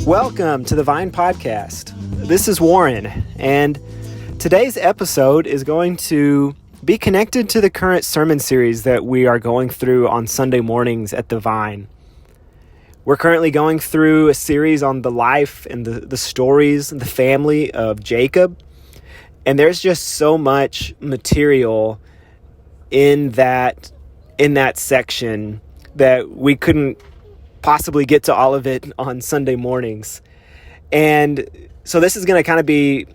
Welcome to the Vine Podcast. This is Warren, and today's episode is going to be connected to the current sermon series that we are going through on Sunday mornings at the Vine. We're currently going through a series on the life and the stories and the family of Jacob, and there's just so much material in that section that we couldn't possibly get to all of it on Sunday mornings. And so this is going to kind of be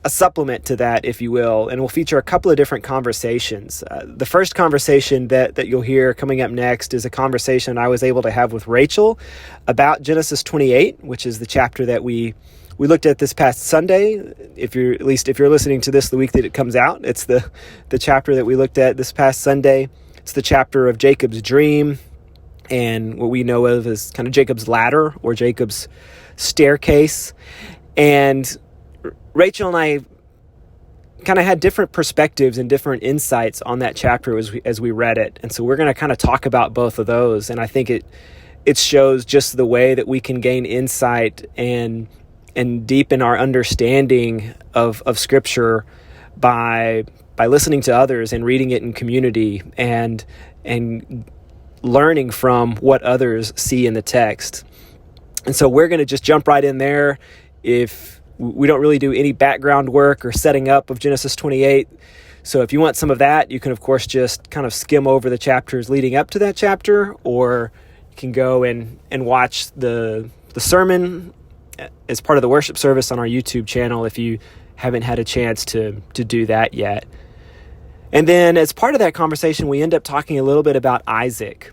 a supplement to that, if you will, and we'll feature a couple of different conversations. The first conversation that you'll hear coming up next is a conversation I was able to have with Rachel about Genesis 28, which is the chapter that we looked at this past Sunday. If you're listening to this the week that it comes out, it's the chapter that we looked at this past Sunday. It's the chapter of Jacob's dream and what we know of as kind of Jacob's ladder or Jacob's staircase. And Rachel and I kind of had different perspectives and different insights on that chapter as we read it. And so we're going to kind of talk about both of those. And I think it shows just the way that we can gain insight and deepen our understanding of Scripture by listening to others and reading it in community and learning from what others see in the text. And so we're going to just jump right in there. If we don't really do any background work or setting up of Genesis 28. So if you want some of that, you can, of course, just kind of skim over the chapters leading up to that chapter, or you can go and watch the sermon as part of the worship service on our YouTube channel if you haven't had a chance to do that yet. And then as part of that conversation, we end up talking a little bit about Isaac.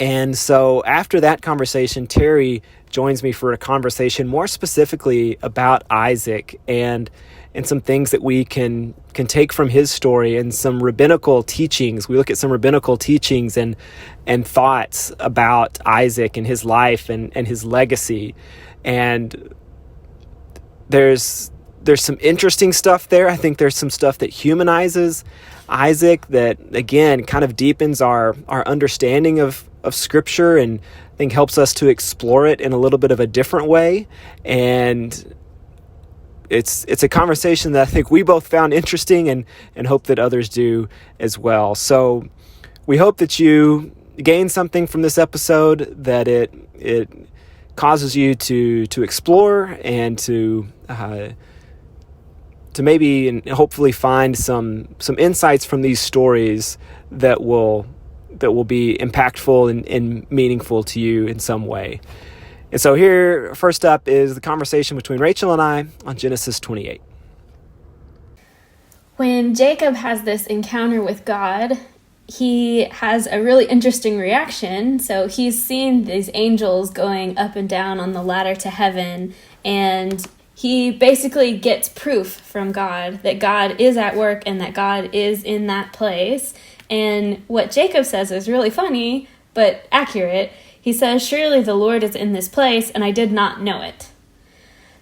And so after that conversation, Terry joins me for a conversation more specifically about Isaac and some things that we can take from his story and some rabbinical teachings. We look at some rabbinical teachings and thoughts about Isaac and his life and his legacy. And there's some interesting stuff there. I think there's some stuff that humanizes Isaac that, again, kind of deepens our understanding of Scripture and I think helps us to explore it in a little bit of a different way. And it's a conversation that I think we both found interesting and hope that others do as well. So we hope that you gain something from this episode, that it causes you to explore and to maybe and hopefully find some insights from these stories that will be impactful and meaningful to you in some way. And so here, first up, is the conversation between Rachel and I on Genesis 28. When Jacob has this encounter with God, he has a really interesting reaction. So he's seen these angels going up and down on the ladder to heaven, and he basically gets proof from God that God is at work and that God is in that place. And what Jacob says is really funny, but accurate. He says, "Surely the Lord is in this place, and I did not know it."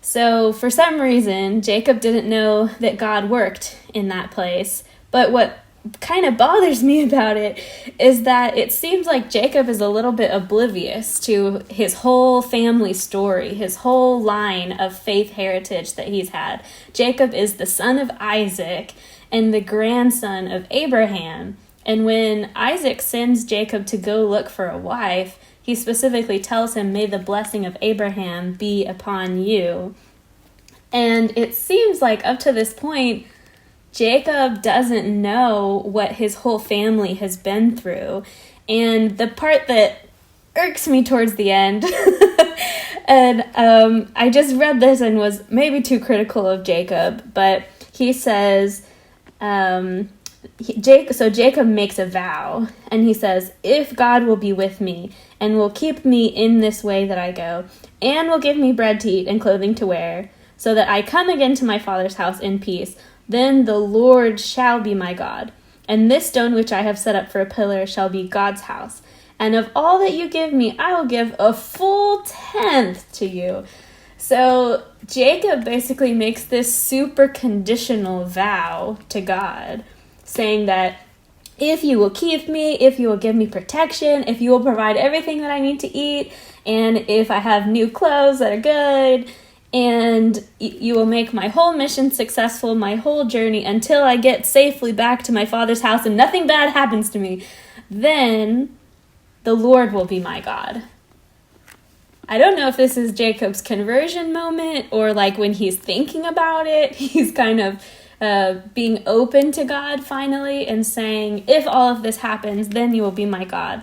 So for some reason, Jacob didn't know that God worked in that place. But what kind of bothers me about it is that it seems like Jacob is a little bit oblivious to his whole family story, his whole line of faith heritage that he's had. Jacob is the son of Isaac and the grandson of Abraham. And when Isaac sends Jacob to go look for a wife, he specifically tells him, "May the blessing of Abraham be upon you." And it seems like up to this point, Jacob doesn't know what his whole family has been through. And the part that irks me towards the end, and I just read this and was maybe too critical of Jacob, but he says, Jacob makes a vow, and he says, "If God will be with me and will keep me in this way that I go, and will give me bread to eat and clothing to wear, so that I come again to my father's house in peace, then the Lord shall be my God, and this stone which I have set up for a pillar shall be God's house. And of all that you give me, I will give a full tenth to you." So Jacob basically makes this super conditional vow to God, saying that if you will keep me, if you will give me protection, if you will provide everything that I need to eat, and if I have new clothes that are good, and you will make my whole mission successful, my whole journey, until I get safely back to my father's house and nothing bad happens to me, then the Lord will be my God. I don't know if this is Jacob's conversion moment or like when he's thinking about it, he's kind of being open to God finally and saying, if all of this happens, then you will be my God.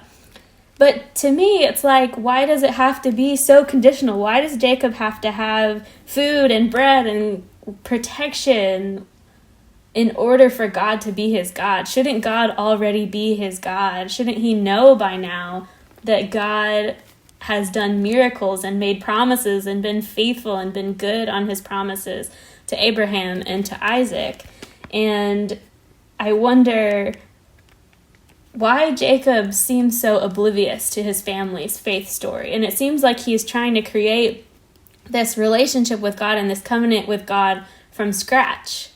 But to me, it's like, why does it have to be so conditional? Why does Jacob have to have food and bread and protection in order for God to be his God? Shouldn't God already be his God? Shouldn't he know by now that God has done miracles and made promises and been faithful and been good on his promises to Abraham and to Isaac? And I wonder why Jacob seems so oblivious to his family's faith story. And it seems like he's trying to create this relationship with God and this covenant with God from scratch.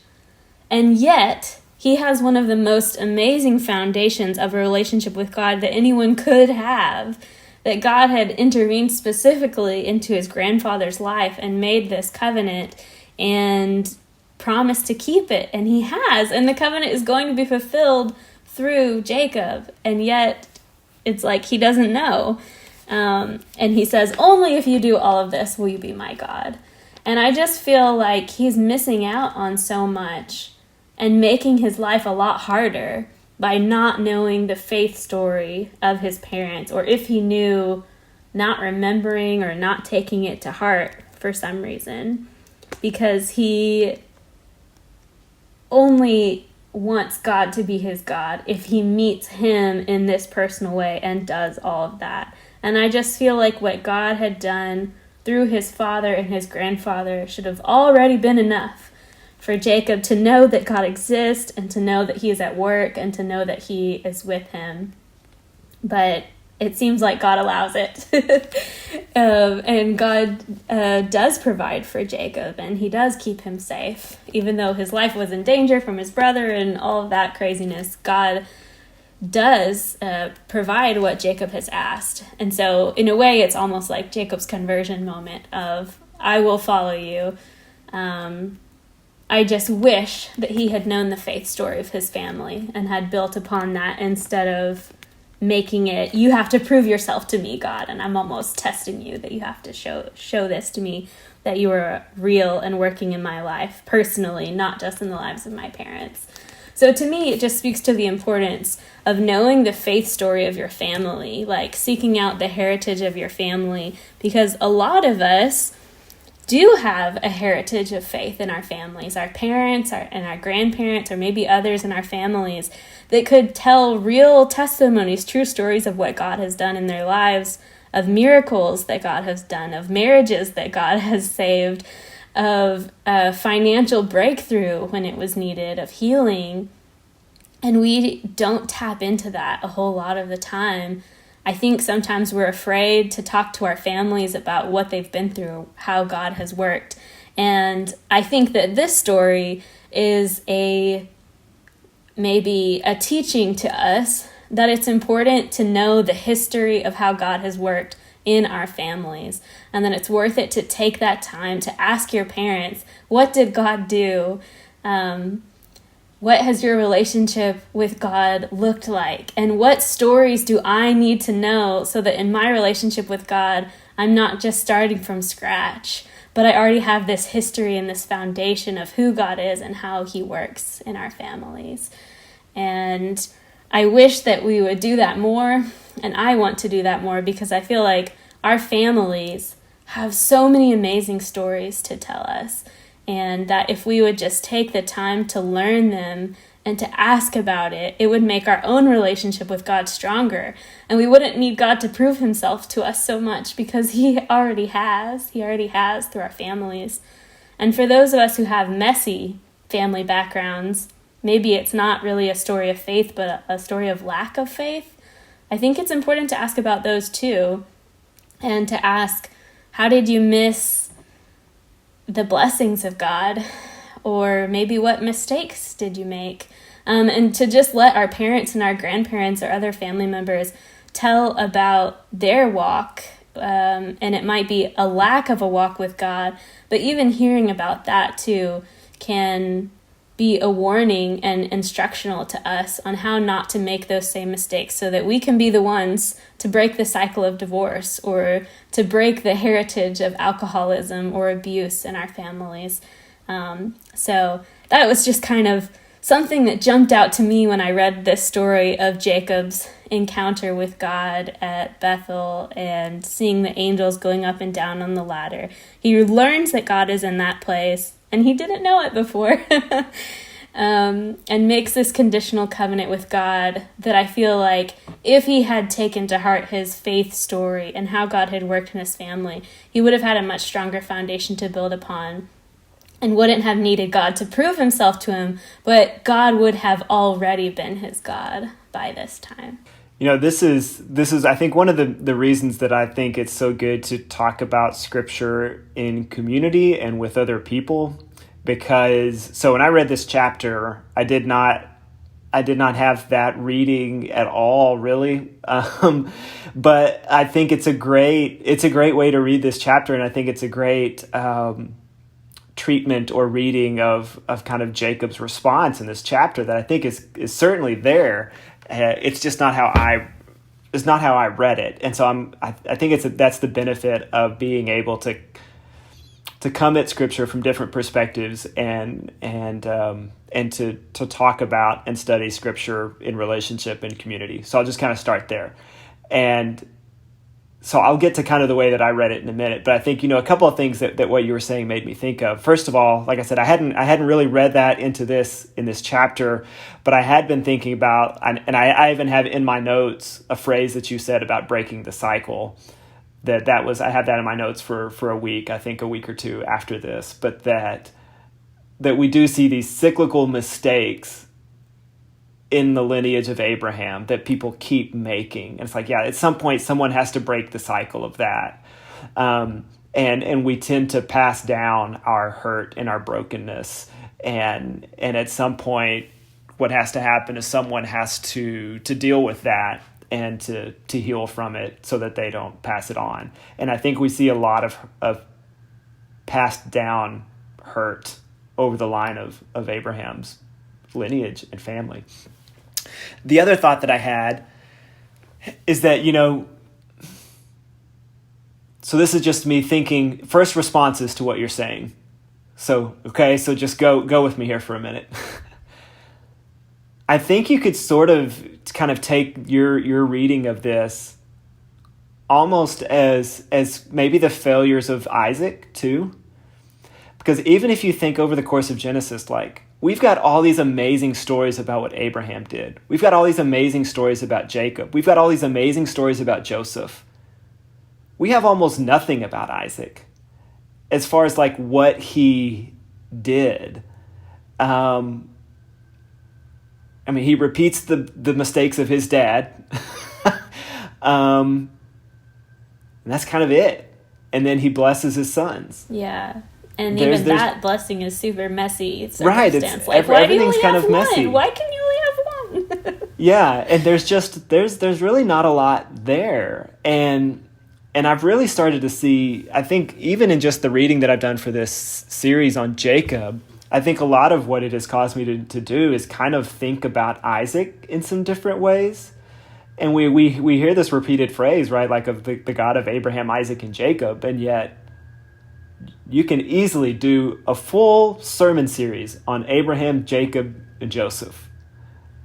And yet, he has one of the most amazing foundations of a relationship with God that anyone could have. That God had intervened specifically into his grandfather's life and made this covenant and promised to keep it. And he has. And the covenant is going to be fulfilled through Jacob. And yet, it's like he doesn't know. And he says, only if you do all of this will you be my God. And I just feel like he's missing out on so much and making his life a lot harder by not knowing the faith story of his parents, or if he knew, not remembering or not taking it to heart for some reason, because he only wants God to be his God if he meets him in this personal way and does all of that. And I just feel like what God had done through his father and his grandfather should have already been enough for Jacob to know that God exists and to know that he is at work and to know that he is with him. But it seems like God allows it. And God does provide for Jacob, and he does keep him safe. Even though his life was in danger from his brother and all of that craziness, God does provide what Jacob has asked. And so in a way, it's almost like Jacob's conversion moment of, I will follow you. I just wish that he had known the faith story of his family and had built upon that instead of making it, you have to prove yourself to me, God, and I'm almost testing you, that you have to show this to me, that you are real and working in my life personally, not just in the lives of my parents. So to me, it just speaks to the importance of knowing the faith story of your family, like seeking out the heritage of your family, because a lot of us do have a heritage of faith in our families, our parents and our grandparents, or maybe others in our families that could tell real testimonies, true stories of what God has done in their lives, of miracles that God has done, of marriages that God has saved, of financial breakthrough when it was needed, of healing. And we don't tap into that a whole lot of the time. I think sometimes we're afraid to talk to our families about what they've been through, how God has worked. And I think that this story is maybe a teaching to us that it's important to know the history of how God has worked in our families. And then it's worth it to take that time to ask your parents, what did God do? What has your relationship with God looked like? And what stories do I need to know so that in my relationship with God, I'm not just starting from scratch, but I already have this history and this foundation of who God is and how he works in our families. And I wish that we would do that more, and I want to do that more because I feel like our families have so many amazing stories to tell us. And that if we would just take the time to learn them and to ask about it, it would make our own relationship with God stronger. And we wouldn't need God to prove himself to us so much because he already has. He already has through our families. And for those of us who have messy family backgrounds, maybe it's not really a story of faith, but a story of lack of faith. I think it's important to ask about those too. And to ask, how did you miss the blessings of God? Or maybe what mistakes did you make? And to just let our parents and our grandparents or other family members tell about their walk and it might be a lack of a walk with God. But even hearing about that too can be a warning and instructional to us on how not to make those same mistakes, so that we can be the ones to break the cycle of divorce or to break the heritage of alcoholism or abuse in our families. So that was just kind of something that jumped out to me when I read this story of Jacob's encounter with God at Bethel and seeing the angels going up and down on the ladder. He learns that God is in that place, and he didn't know it before, and makes this conditional covenant with God that I feel like if he had taken to heart his faith story and how God had worked in his family, he would have had a much stronger foundation to build upon and wouldn't have needed God to prove himself to him, but God would have already been his God by this time. This is I think one of the reasons that I think it's so good to talk about scripture in community and with other people, because so when I read this chapter, I did not have that reading at all, really. But I think it's a great way to read this chapter, and I think it's a great treatment or reading of kind of Jacob's response in this chapter that I think is certainly there. It's just not how I read it, and so I think that's the benefit of being able to come at scripture from different perspectives and to talk about and study scripture in relationship and community. So I'll just kind of start there, and so I'll get to kind of the way that I read it in a minute, but I think, a couple of things that what you were saying made me think of. First of all, like I said, I hadn't really read that in this chapter, but I had been thinking about, and I even have in my notes a phrase that you said about breaking the cycle. I had that in my notes for a week, I think a week or two after this, but that we do see these cyclical mistakes in the lineage of Abraham that people keep making. And it's like, at some point someone has to break the cycle of that. And we tend to pass down our hurt and our brokenness. And at some point what has to happen is someone has to deal with that and to heal from it so that they don't pass it on. And I think we see a lot of passed down hurt over the line of Abraham's lineage and family. The other thought that I had is that, so this is just me thinking first responses to what you're saying. So just go with me here for a minute. I think you could sort of kind of take your reading of this almost as maybe the failures of Isaac too. Because even if you think over the course of Genesis, like, we've got all these amazing stories about what Abraham did. We've got all these amazing stories about Jacob. We've got all these amazing stories about Joseph. We have almost nothing about Isaac as far as like what he did. He repeats the mistakes of his dad. And that's kind of it. And then he blesses his sons. Yeah. And there's that blessing is super messy circumstance. Right, it's, like, why do you everything's only kind have of one? messy. Why can you only have one? Yeah, and there's really not a lot there. And I've really started to see, I think even in just the reading that I've done for this series on Jacob, I think a lot of what it has caused me to do is kind of think about Isaac in some different ways. And we hear this repeated phrase, right, like of the God of Abraham, Isaac, and Jacob, and yet you can easily do a full sermon series on Abraham, Jacob, and Joseph.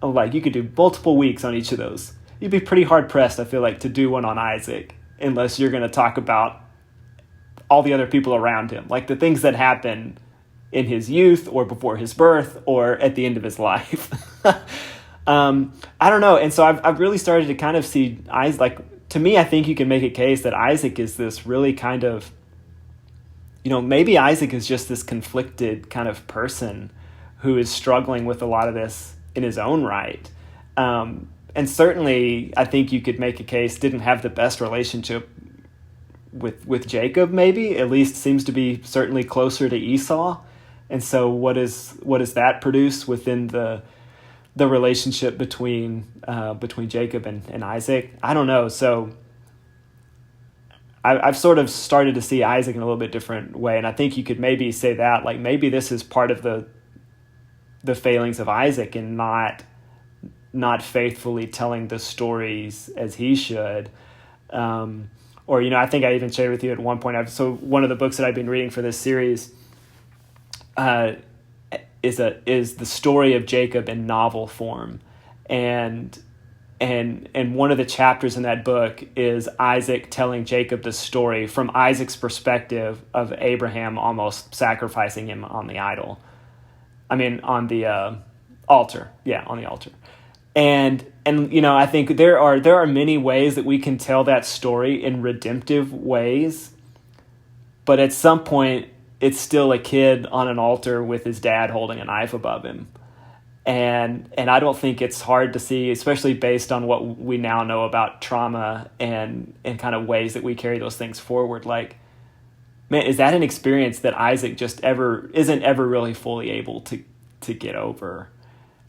Like, you could do multiple weeks on each of those. You'd be pretty hard-pressed, I feel like, to do one on Isaac, unless you're going to talk about all the other people around him, like the things that happen in his youth or before his birth or at the end of his life. I don't know. And so I've really started to kind of see Isaac, like, to me, I think you can make a case that Isaac is this really kind of, maybe Isaac is just this conflicted kind of person who is struggling with a lot of this in his own right. And certainly, I think you could make a case didn't have the best relationship with Jacob, maybe. At least seems to be certainly closer to Esau. And so what does that produce within the relationship between Jacob and Isaac? I don't know. So I've sort of started to see Isaac in a little bit different way, and I think you could maybe say that, like, maybe this is part of the failings of Isaac in not faithfully telling the stories as he should. Or, I think I even shared with you at one point, so one of the books that I've been reading for this series is the story of Jacob in novel form. And one of the chapters in that book is Isaac telling Jacob the story from Isaac's perspective of Abraham almost sacrificing him on the idol. I mean, on the altar. Yeah, on the altar. And I think there are many ways that we can tell that story in redemptive ways, but at some point it's still a kid on an altar with his dad holding a knife above him. And I don't think it's hard to see, especially based on what we now know about trauma and kind of ways that we carry those things forward. Like, man, is that an experience that Isaac just isn't ever really fully able to get over?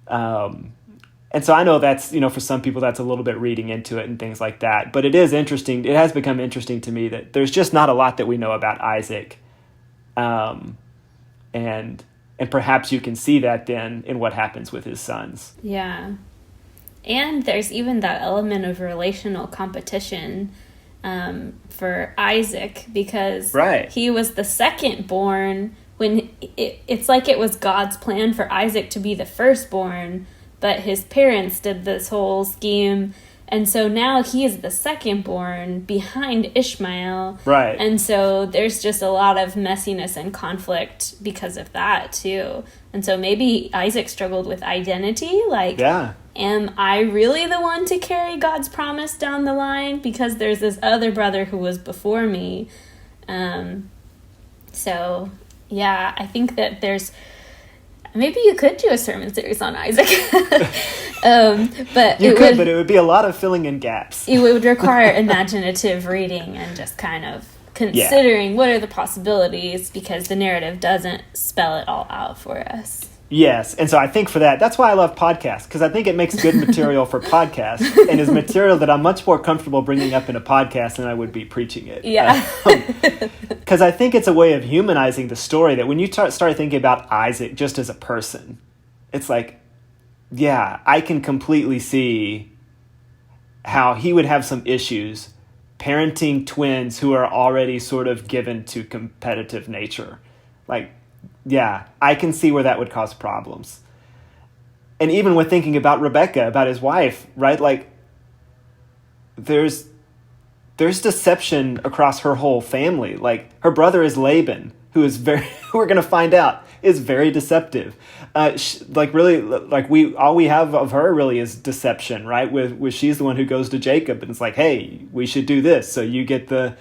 And so I know that's, for some people that's a little bit reading into it and things like that. But it is interesting. It has become interesting to me that there's just not a lot that we know about Isaac. And perhaps you can see that then in what happens with his sons. Yeah. And there's even that element of relational competition for Isaac, because he was the second born when it's like it was God's plan for Isaac to be the firstborn, but his parents did this whole scheme. And so now he is the second born behind Ishmael. Right. And so there's just a lot of messiness and conflict because of that too. And so maybe Isaac struggled with identity. Like, am I really the one to carry God's promise down the line? Because there's this other brother who was before me. So, yeah, I think that maybe you could do a sermon series on Isaac. But it would be a lot of filling in gaps. It would require imaginative reading and just kind of considering what are the possibilities, because the narrative doesn't spell it all out for us. Yes, and so I think for that's why I love podcasts, because I think it makes good material for podcasts, and is material that I'm much more comfortable bringing up in a podcast than I would be preaching it. Yeah. Because I think it's a way of humanizing the story, that when you start thinking about Isaac just as a person, it's like, yeah, I can completely see how he would have some issues parenting twins who are already sort of given to competitive nature. Like, yeah, I can see where that would cause problems. And even with thinking about Rebecca, about his wife, right? Like, there's deception across her whole family. Like, her brother is Laban, who is we're going to find out, is very deceptive. All we have of her really is deception, right? With she's the one who goes to Jacob and it's like, hey, we should do this, so you get the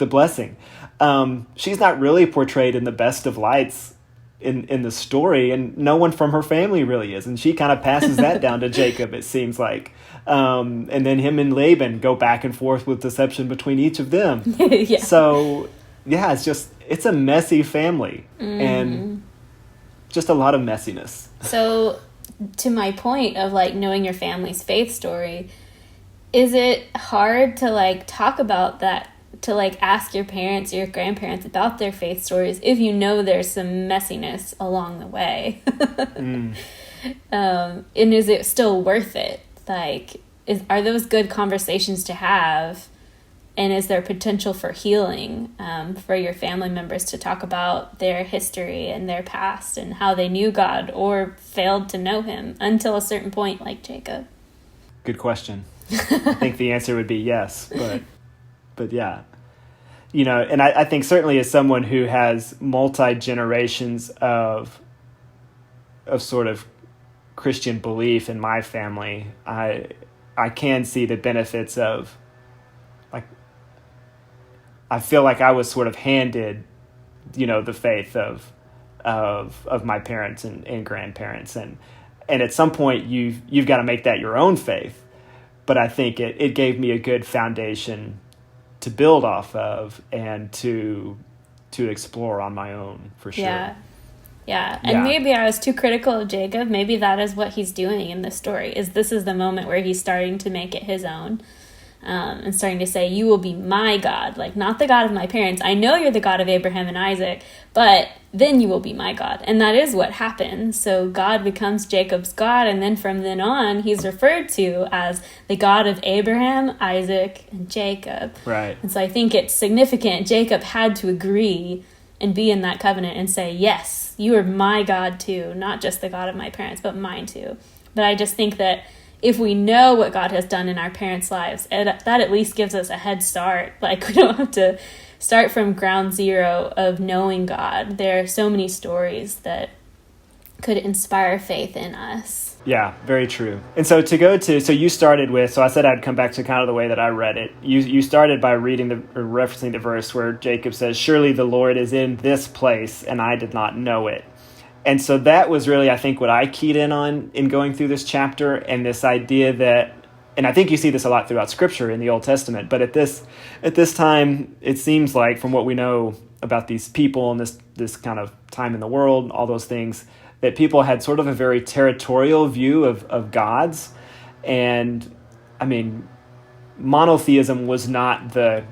blessing. She's not really portrayed in the best of lights in the story, and no one from her family really is, and she kind of passes that down to Jacob, it seems like. And then him and Laban go back and forth with deception between each of them. Yeah. So yeah, it's a messy family, and just a lot of messiness. So to my point of like knowing your family's faith story, is it hard to like talk about that, to like ask your parents or your grandparents about their faith stories if you know there's some messiness along the way? And is it still worth it? Like, are those good conversations to have? And is there potential for healing for your family members to talk about their history and their past and how they knew God or failed to know him until a certain point, like Jacob? Good question. I think the answer would be yes, but yeah. And I think certainly as someone who has multi-generations of sort of Christian belief in my family, I can see the benefits of, like, I feel like I was sort of handed, the faith of my parents and grandparents, and at some point you've got to make that your own faith. But I think it gave me a good foundation to build off of and to explore on my own, for sure. Yeah. And maybe I was too critical of Jacob. Maybe that is what he's doing in this story, this is the moment where he's starting to make it his own. and starting to say, you will be my God, like not the God of my parents. I know you're the God of Abraham and Isaac, but then you will be my God. And that is what happens. So God becomes Jacob's God, and then from then on, he's referred to as the God of Abraham, Isaac, and Jacob. Right. And so I think it's significant. Jacob had to agree and be in that covenant and say, yes, you are my God too, not just the God of my parents, but mine too. But I just think that if we know what God has done in our parents' lives, that at least gives us a head start. Like, we don't have to start from ground zero of knowing God. There are so many stories that could inspire faith in us. Yeah, very true. And so so you started with, so I said I'd come back to kind of the way that I read it. You started by referencing the verse where Jacob says, surely the Lord is in this place and I did not know it. And so that was really, I think, what I keyed in on in going through this chapter, and this idea that, and I think you see this a lot throughout Scripture in the Old Testament, but at this time, it seems like, from what we know about these people and this kind of time in the world, all those things, that people had sort of a very territorial view of gods. And, I mean, monotheism was not the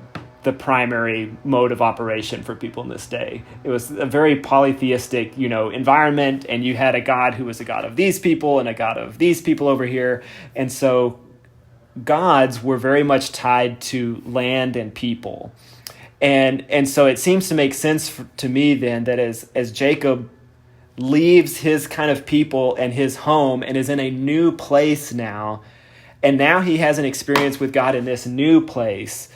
primary mode of operation for people in this day. It was a very polytheistic, environment, and you had a God who was a God of these people and a God of these people over here. And so gods were very much tied to land and people. And so it seems to make sense to me then that as Jacob leaves his kind of people and his home and is in a new place now, and now he has an experience with God in this new place,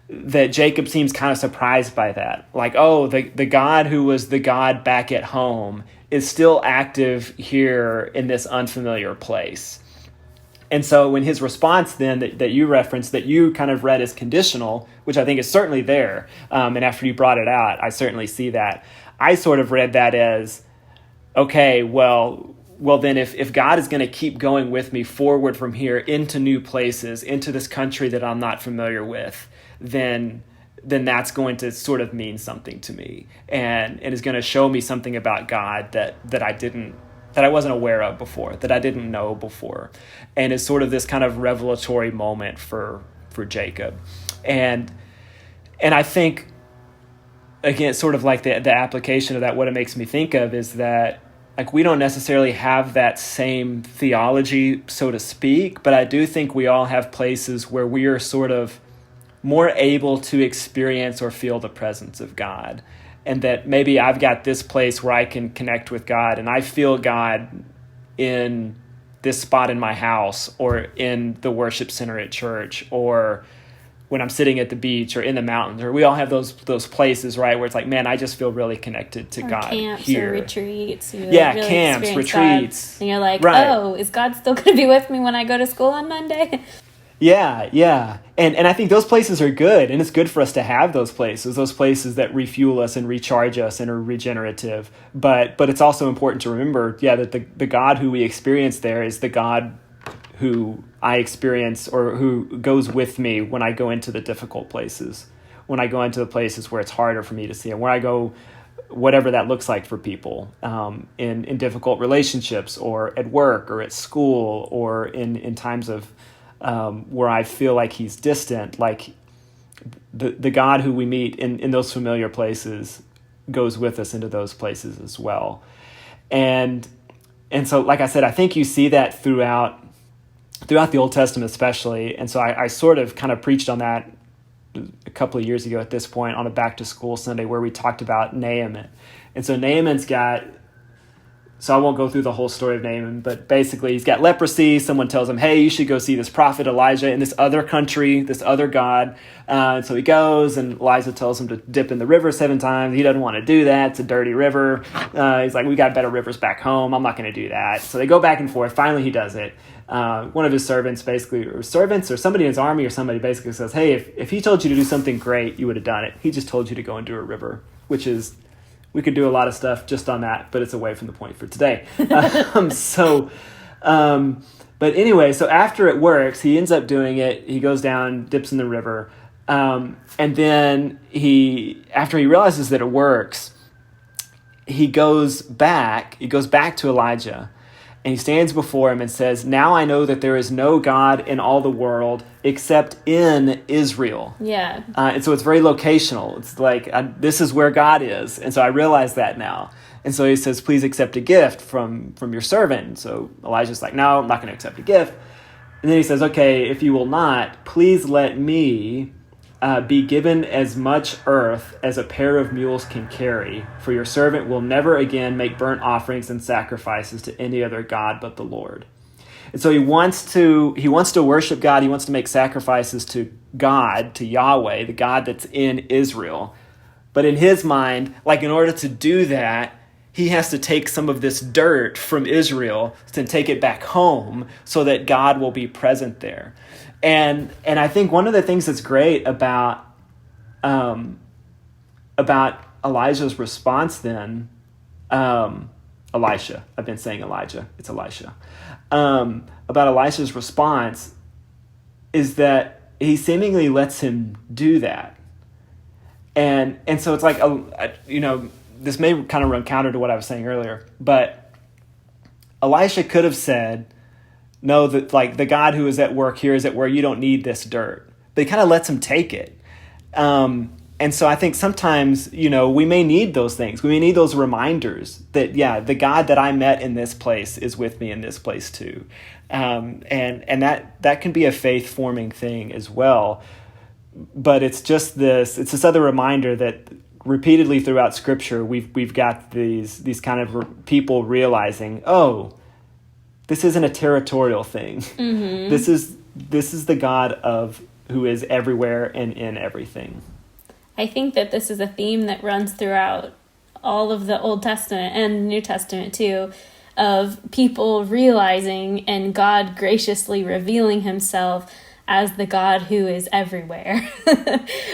that Jacob seems kind of surprised by that. Like, oh, the God who was the God back at home is still active here in this unfamiliar place. And so when his response then that you referenced, that you kind of read as conditional, which I think is certainly there, and after you brought it out, I certainly see that. I sort of read that as, okay, well then if God is going to keep going with me forward from here into new places, into this country that I'm not familiar with, then that's going to sort of mean something to me, and is going to show me something about God that I wasn't aware of before, that I didn't know before, and is sort of this kind of revelatory moment for Jacob. And I think, again, sort of like the application of that, what it makes me think of is that, like, we don't necessarily have that same theology, so to speak, but I do think we all have places where we are sort of more able to experience or feel the presence of God. And that maybe I've got this place where I can connect with God, and I feel God in this spot in my house, or in the worship center at church, or when I'm sitting at the beach or in the mountains, or we all have those places, right, where it's like, man, I just feel really connected to God camps here. Or retreats. You yeah, really camps, retreats. God, and you're like, right. Oh, is God still going to be with me when I go to school on Monday? Yeah. And I think those places are good, and it's good for us to have those places that refuel us and recharge us and are regenerative. But it's also important to remember, that the God who we experience there is the God who I experience, or who goes with me when I go into the difficult places, when I go into the places where it's harder for me to see, and where I go, whatever that looks like for people, in difficult relationships, or at work, or at school, or in times of where I feel like he's distant. Like the God who we meet in those familiar places goes with us into those places as well. And so, like I said, I think you see that throughout the Old Testament especially. And so I sort of kind of preached on that a couple of years ago at this point on a back to school Sunday, where we talked about Naaman. And so Naaman's so I won't go through the whole story of Naaman, but basically he's got leprosy. Someone tells him, hey, you should go see this prophet Elijah in this other country, this other god. And so he goes, and Elijah tells him to dip in the river 7 times. He doesn't want to do that. It's a dirty river. He's like, we got better rivers back home. I'm not going to do that. So they go back and forth. Finally, he does it. One of his servants or somebody in his army or somebody basically says, hey, if he told you to do something great, you would have done it. He just told you to go into a river, which is, we could do a lot of stuff just on that, but it's away from the point for today. But anyway, so after it works, he ends up doing it. He goes down, dips in the river. And then after he realizes that it works, he goes back to Elijah, and he stands before him and says, "Now I know that there is no God in all the world except in Israel." Yeah. And so it's very locational. It's like, this is where God is. And so I realize that now. And so he says, "Please accept a gift from your servant." And so Elijah's like, "No, I'm not going to accept a gift." And then he says, "Okay, if you will not, please let me be given as much earth as a pair of mules can carry, for your servant will never again make burnt offerings and sacrifices to any other god but the Lord." And so he wants to worship God. He wants to make sacrifices to God, to Yahweh, the God that's in Israel. But in his mind, like, in order to do that, he has to take some of this dirt from Israel to take it back home so that God will be present there. And I think one of the things that's great about Elijah's response then, Elisha, I've been saying Elijah, it's Elisha, about Elisha's response is that he seemingly lets him do that. And so it's like, this may kind of run counter to what I was saying earlier, but Elisha could have said, "No, that, like, the God who is at work here is at where you don't need this dirt." But he kind of lets him take it. And so I think sometimes, we may need those things. We may need those reminders that, yeah, the God that I met in this place is with me in this place too. And that can be a faith-forming thing as well. But it's this other reminder that repeatedly throughout Scripture, we've got these kind of people realizing, oh, this isn't a territorial thing. Mm-hmm. This is the God who is everywhere and in everything. I think that this is a theme that runs throughout all of the Old Testament and New Testament too, of people realizing and God graciously revealing himself as the God who is everywhere.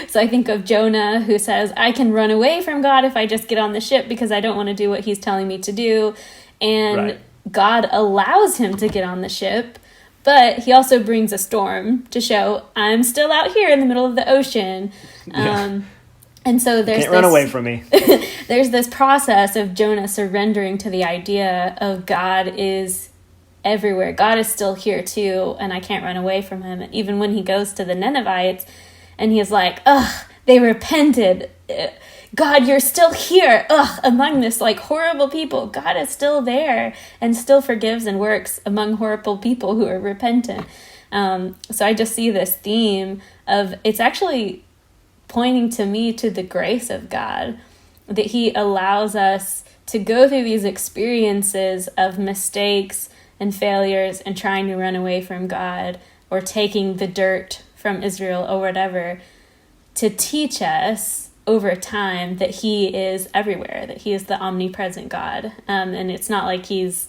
So I think of Jonah, who says, "I can run away from God if I just get on the ship because I don't want to do what he's telling me to do." And right. God allows him to get on the ship, but he also brings a storm to show, I'm still out here in the middle of the ocean. Yeah. And so there's Can't run away from me. There's this process of Jonah surrendering to the idea of God is everywhere. God is still here too, and I can't run away from him. And even when he goes to the Ninevites and he's like, "Ugh, they repented. God, you're still here. Ugh, among this like horrible people. God is still there and still forgives and works among horrible people who are repentant." So I just see this theme of, it's actually pointing to me to the grace of God, that he allows us to go through these experiences of mistakes and failures and trying to run away from God or taking the dirt from Israel or whatever, to teach us over time that he is everywhere, that he is the omnipresent God. And it's not like he's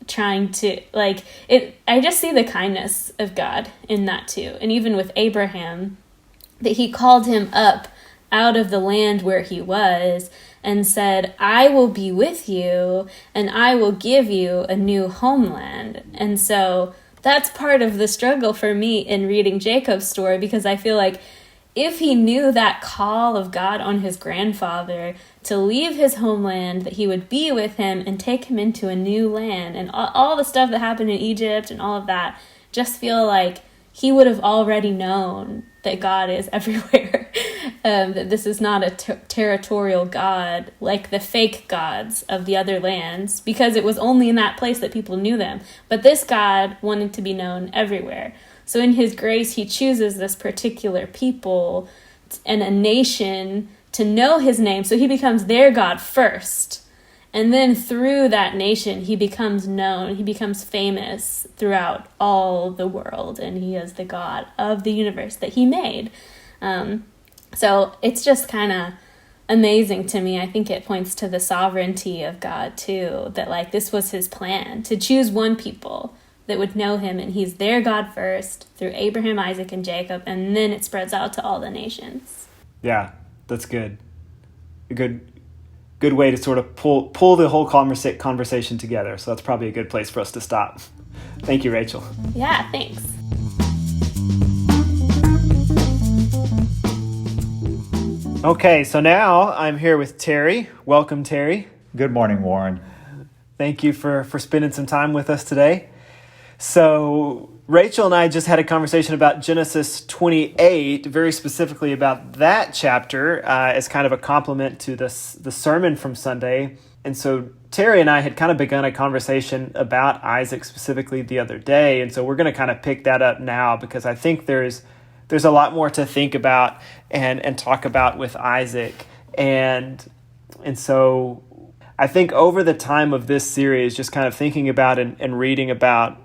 trying to, I just see the kindness of God in that too. And even with Abraham, that he called him up out of the land where he was and said, "I will be with you and I will give you a new homeland." And so that's part of the struggle for me in reading Jacob's story, because I feel like if he knew that call of God on his grandfather to leave his homeland, that he would be with him and take him into a new land, and all the stuff that happened in Egypt and all of that, just feel like he would have already known that God is everywhere, that this is not a territorial God like the fake gods of the other lands, because it was only in that place that people knew them. But this God wanted to be known everywhere. So in his grace, he chooses this particular people and a nation to know his name. So he becomes their God first. And then through that nation, he becomes known. He becomes famous throughout all the world. And he is the God of the universe that he made. So it's just kind of amazing to me. I think it points to the sovereignty of God too. That this was his plan, to choose one people that would know him. And he's their God first through Abraham, Isaac, and Jacob. And then it spreads out to all the nations. Yeah, that's good. A good way to sort of pull the whole conversation together. So that's probably a good place for us to stop. Thank you, Rachel. Yeah, thanks. Okay, so now I'm here with Terry. Welcome, Terry. Good morning, Warren. Thank you for spending some time with us today. So Rachel and I just had a conversation about Genesis 28, very specifically about that chapter as kind of a complement to the sermon from Sunday. And so Terry and I had kind of begun a conversation about Isaac specifically the other day. And so we're going to kind of pick that up now because I think there's a lot more to think about and talk about with Isaac. And so I think over the time of this series, just kind of thinking about and reading about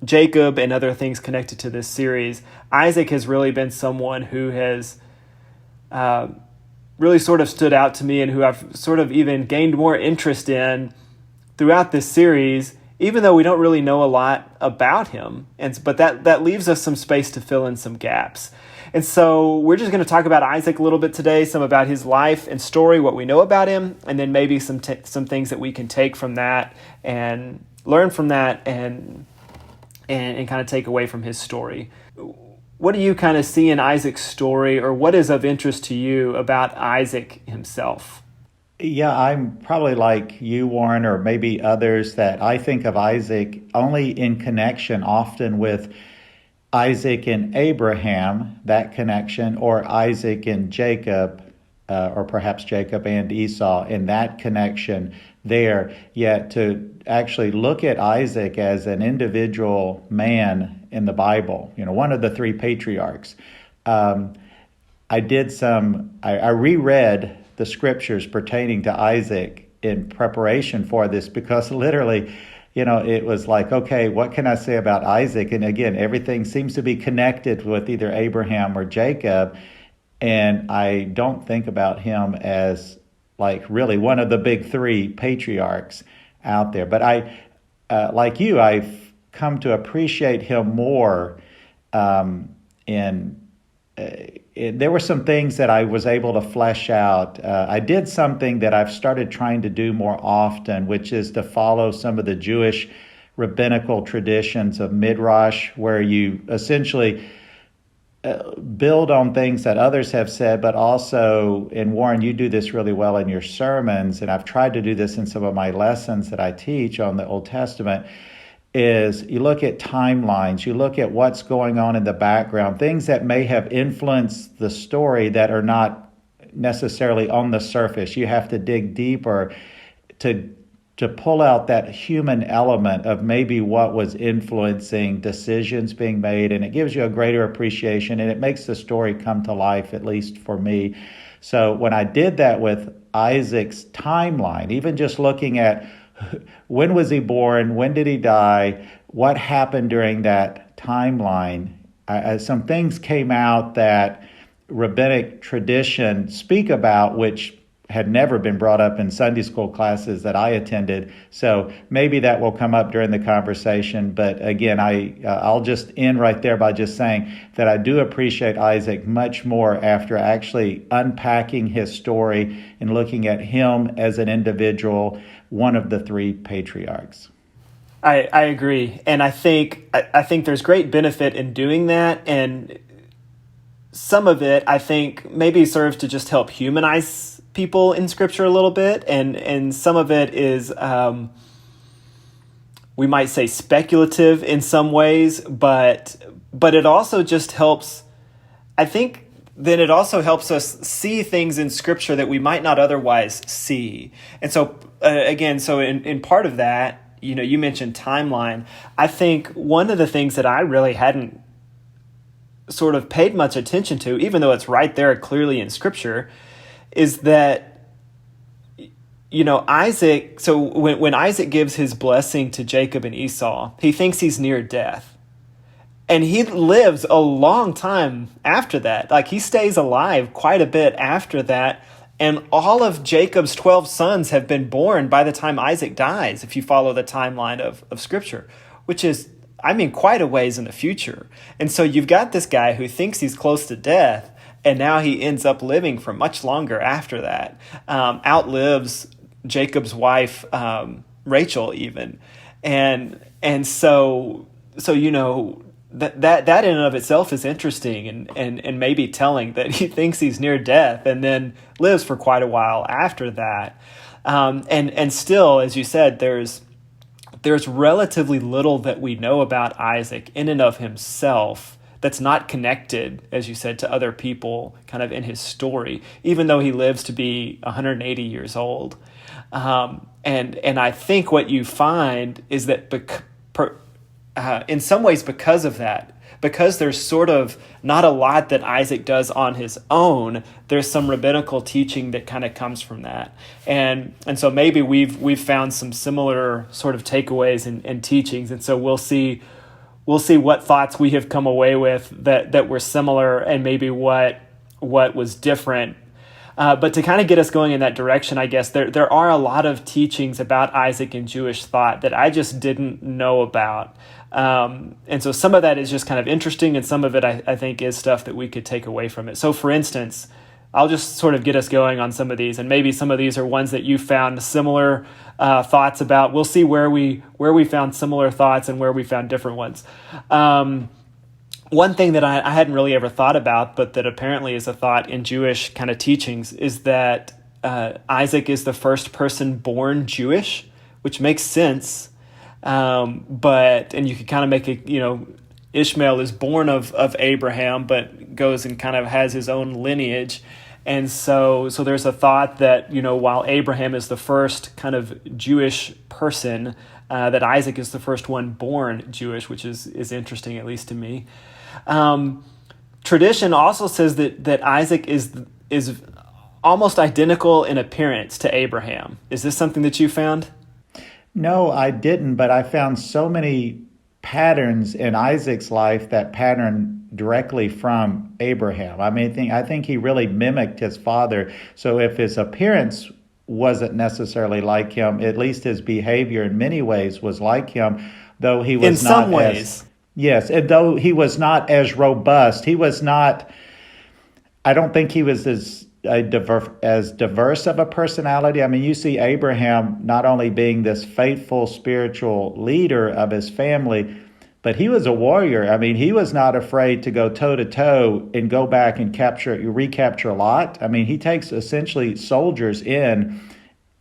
Jacob and other things connected to this series, Isaac has really been someone who has really sort of stood out to me and who I've sort of even gained more interest in throughout this series, even though we don't really know a lot about him. But that leaves us some space to fill in some gaps. And so we're just going to talk about Isaac a little bit today, some about his life and story, what we know about him, and then maybe some things that we can take from that and learn from that and kind of take away from his story. What do you kind of see in Isaac's story, or what is of interest to you about Isaac himself? Yeah, I'm probably like you, Warren, or maybe others, that I think of Isaac only in connection often with Isaac and Abraham, that connection, or Isaac and Jacob, or perhaps Jacob and Esau, in that connection there. Yet to actually look at Isaac as an individual man in the Bible, one of the three patriarchs. I reread the scriptures pertaining to Isaac in preparation for this because literally, it was like, okay, what can I say about Isaac? And again, everything seems to be connected with either Abraham or Jacob. And I don't think about him as like really one of the big three patriarchs out there. But like you, I've come to appreciate him more there were some things that I was able to flesh out. I did something that I've started trying to do more often, which is to follow some of the Jewish rabbinical traditions of Midrash, where you essentially build on things that others have said, but also, and Warren, you do this really well in your sermons, and I've tried to do this in some of my lessons that I teach on the Old Testament, is you look at timelines, you look at what's going on in the background, things that may have influenced the story that are not necessarily on the surface. You have to dig deeper to pull out that human element of maybe what was influencing decisions being made, and it gives you a greater appreciation, and it makes the story come to life, at least for me. So when I did that with Isaac's timeline, even just looking at when was he born? When did he die? What happened during that timeline? Some things came out that rabbinic tradition speak about, which had never been brought up in Sunday school classes that I attended. So maybe that will come up during the conversation. But again, I'll just end right there by just saying that I do appreciate Isaac much more after actually unpacking his story and looking at him as an individual, one of the three patriarchs. I agree. And I think there's great benefit in doing that. And some of it, I think, maybe serves to just help humanize people in Scripture a little bit, and some of it is we might say speculative in some ways, but it also just helps. I think then it also helps us see things in Scripture that we might not otherwise see. And so in part of that, you mentioned timeline. I think one of the things that I really hadn't sort of paid much attention to, even though it's right there clearly in Scripture, is that, Isaac, so when Isaac gives his blessing to Jacob and Esau, he thinks he's near death. And he lives a long time after that. Like, he stays alive quite a bit after that. And all of Jacob's 12 sons have been born by the time Isaac dies, if you follow the timeline of Scripture, which is, quite a ways in the future. And so you've got this guy who thinks he's close to death, and now he ends up living for much longer after that, outlives Jacob's wife, Rachel, even. And so that in and of itself is interesting and maybe telling that he thinks he's near death and then lives for quite a while after that. And still, as you said, there's relatively little that we know about Isaac in and of himself that's not connected, as you said, to other people kind of in his story, even though he lives to be 180 years old. And I think what you find is that in some ways because of that, because there's sort of not a lot that Isaac does on his own, there's some rabbinical teaching that kind of comes from that. And so maybe we've found some similar sort of takeaways and teachings. And so we'll see what thoughts we have come away with that were similar, and maybe what was different. But to kind of get us going in that direction, I guess there are a lot of teachings about Isaac in Jewish thought that I just didn't know about. And so some of that is just kind of interesting, and some of it I think is stuff that we could take away from it. So for instance, I'll just sort of get us going on some of these, and maybe some of these are ones that you found similar thoughts about. We'll see where we found similar thoughts and where we found different ones. One thing that I hadn't really ever thought about, but that apparently is a thought in Jewish kind of teachings, is that Isaac is the first person born Jewish, which makes sense. And you could kind of make it, Ishmael is born of Abraham, but goes and kind of has his own lineage. And so there's a thought that, while Abraham is the first kind of Jewish person, that Isaac is the first one born Jewish, which is interesting, at least to me. Tradition also says that Isaac is almost identical in appearance to Abraham. Is this something that you found? No, I didn't, but I found so many patterns in Isaac's life that pattern directly from Abraham. I think he really mimicked his father. So if his appearance wasn't necessarily like him, at least his behavior in many ways was like him, though he was in some ways. Yes, and though he was not as robust, I don't think he was as diverse of a personality. I mean, you see Abraham not only being this faithful spiritual leader of his family, but he was a warrior. I mean, he was not afraid to go toe-to-toe and go back and recapture Lot. I mean, he takes essentially soldiers in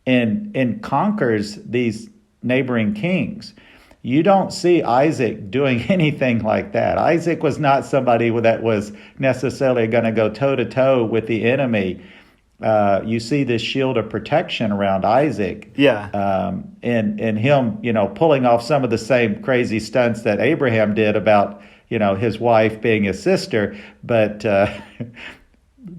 and conquers these neighboring kings. You don't see Isaac doing anything like that. Isaac was not somebody that was necessarily going to go toe-to-toe with the enemy. You see this shield of protection around Isaac. Yeah. And him, pulling off some of the same crazy stunts that Abraham did about, his wife being his sister. But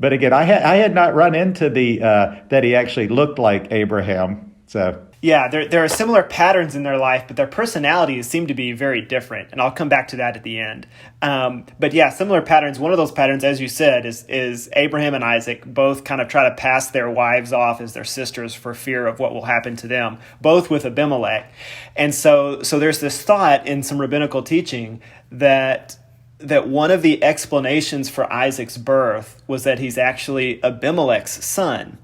again, I had not run into that he actually looked like Abraham. So. Yeah, there are similar patterns in their life, but their personalities seem to be very different, and I'll come back to that at the end. But yeah, similar patterns. One of those patterns, as you said, is Abraham and Isaac both kind of try to pass their wives off as their sisters for fear of what will happen to them, both with Abimelech. And so there's this thought in some rabbinical teaching that one of the explanations for Isaac's birth was that he's actually Abimelech's son.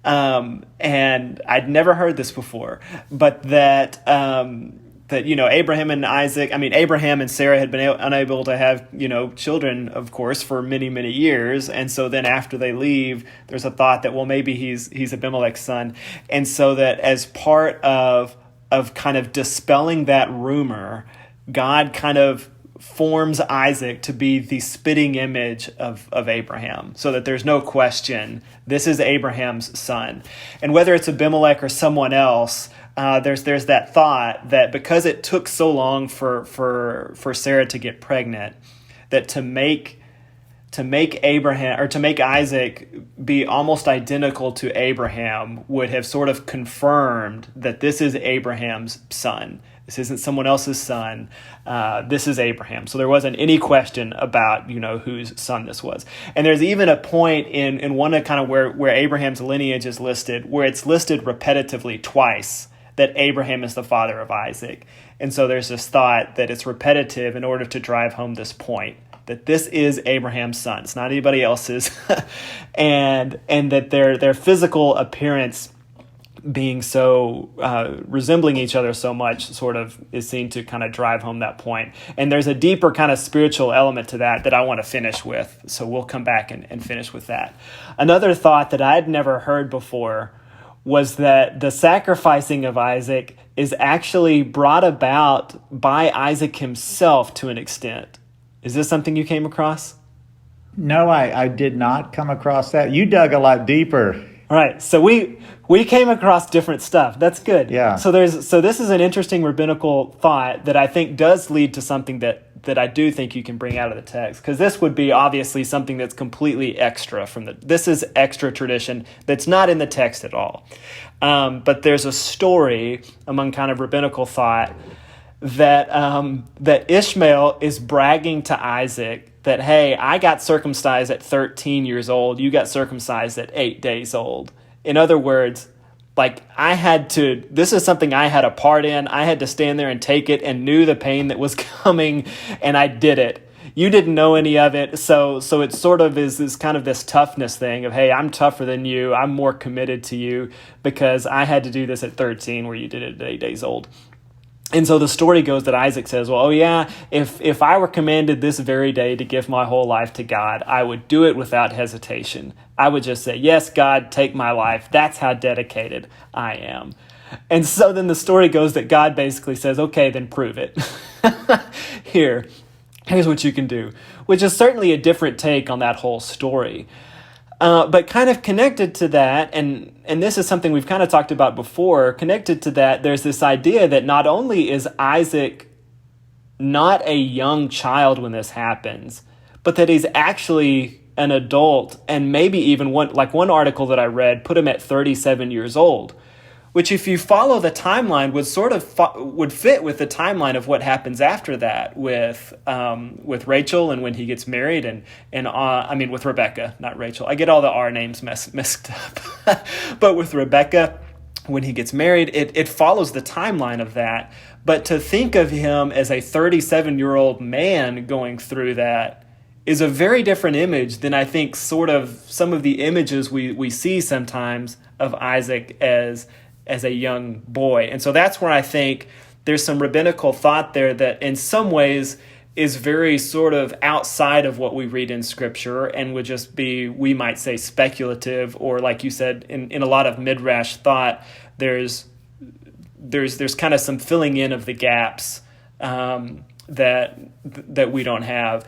And I'd never heard this before, but that Abraham and Sarah had been unable to have, children, of course, for many, many years. And so then after they leave, there's a thought that, well, maybe he's Abimelech's son. And so that as part of kind of dispelling that rumor, God kind of forms Isaac to be the spitting image of Abraham, so that there's no question this is Abraham's son. And whether it's Abimelech or someone else, there's that thought that because it took so long for Sarah to get pregnant, that to make Abraham, or to make Isaac be almost identical to Abraham, would have sort of confirmed that this is Abraham's son. This isn't someone else's son. This is Abraham. So there wasn't any question about, whose son this was. And there's even a point in one of kind of where Abraham's lineage is listed, where it's listed repetitively twice, that Abraham is the father of Isaac. And so there's this thought that it's repetitive in order to drive home this point, that this is Abraham's son. It's not anybody else's. and that their physical appearance being so resembling each other so much sort of is seen to kind of drive home that point. And there's a deeper kind of spiritual element to that I want to finish with. So we'll come back and finish with that. Another thought that I'd never heard before was that the sacrificing of Isaac is actually brought about by Isaac himself to an extent. Is this something you came across? No, I did not come across that. You dug a lot deeper. All right, so we came across different stuff. That's good. Yeah. So this is an interesting rabbinical thought that I think does lead to something that I do think you can bring out of the text, because this would be obviously something that's completely extra this is extra tradition that's not in the text at all. But there's a story among kind of rabbinical thought that Ishmael is bragging to Isaac that, hey, I got circumcised at 13 years old. You got circumcised at 8 days old. In other words, like this is something I had a part in. I had to stand there and take it and knew the pain that was coming, and I did it. You didn't know any of it. So it sort of is this kind of this toughness thing of, hey, I'm tougher than you. I'm more committed to you because I had to do this at 13 where you did it at 8 days old. And so the story goes that Isaac says, well, oh yeah, if I were commanded this very day to give my whole life to God, I would do it without hesitation. I would just say, yes, God, take my life. That's how dedicated I am. And so then the story goes that God basically says, okay, then prove it. Here's what you can do, which is certainly a different take on that whole story. But kind of connected to that, and this is something we've kind of talked about before, connected to that, there's this idea that not only is Isaac not a young child when this happens, but that he's actually an adult, and maybe even one article that I read put him at 37 years old, which if you follow the timeline would fit with the timeline of what happens after that with Rachel and when he gets married and with Rebecca, not Rachel. I get all the R names messed up, but with Rebecca when he gets married, it follows the timeline of that. But to think of him as a 37-year-old man going through that is a very different image than I think sort of some of the images we see sometimes of Isaac as a young boy. And so that's where I think there's some rabbinical thought there that in some ways is very sort of outside of what we read in Scripture and would just be, we might say, speculative, or like you said, in a lot of midrash thought, there's kind of some filling in of the gaps that we don't have.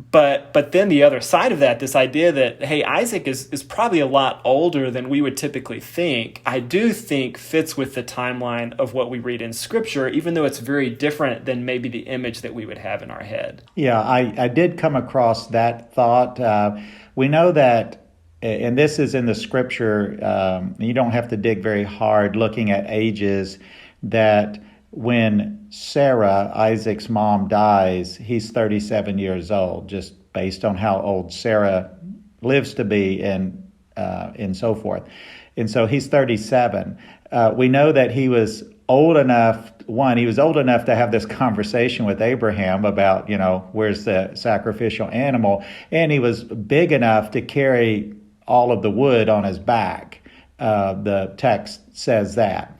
But then the other side of that, this idea that, hey, Isaac is probably a lot older than we would typically think, I do think fits with the timeline of what we read in Scripture, even though it's very different than maybe the image that we would have in our head. Yeah, I did come across that thought. We know that, and this is in the Scripture, you don't have to dig very hard looking at ages, that when Sarah, Isaac's mom, dies, he's 37 years old, just based on how old Sarah lives to be and so forth. And so he's 37. We know that he was old enough, he was old enough to have this conversation with Abraham about, where's the sacrificial animal, and he was big enough to carry all of the wood on his back. The text says that.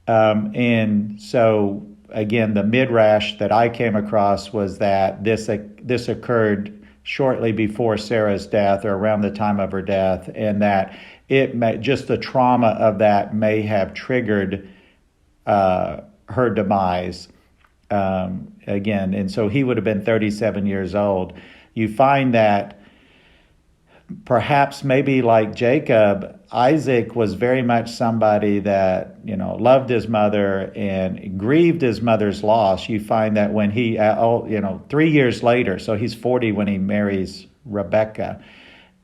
And so, again, the midrash that I came across was that this occurred shortly before Sarah's death or around the time of her death, and that just the trauma of that may have triggered her demise again. And so he would have been 37 years old. You find that perhaps maybe like Jacob, Isaac was very much somebody that, loved his mother and grieved his mother's loss. You find that when he, 3 years later, so he's 40 when he marries Rebecca,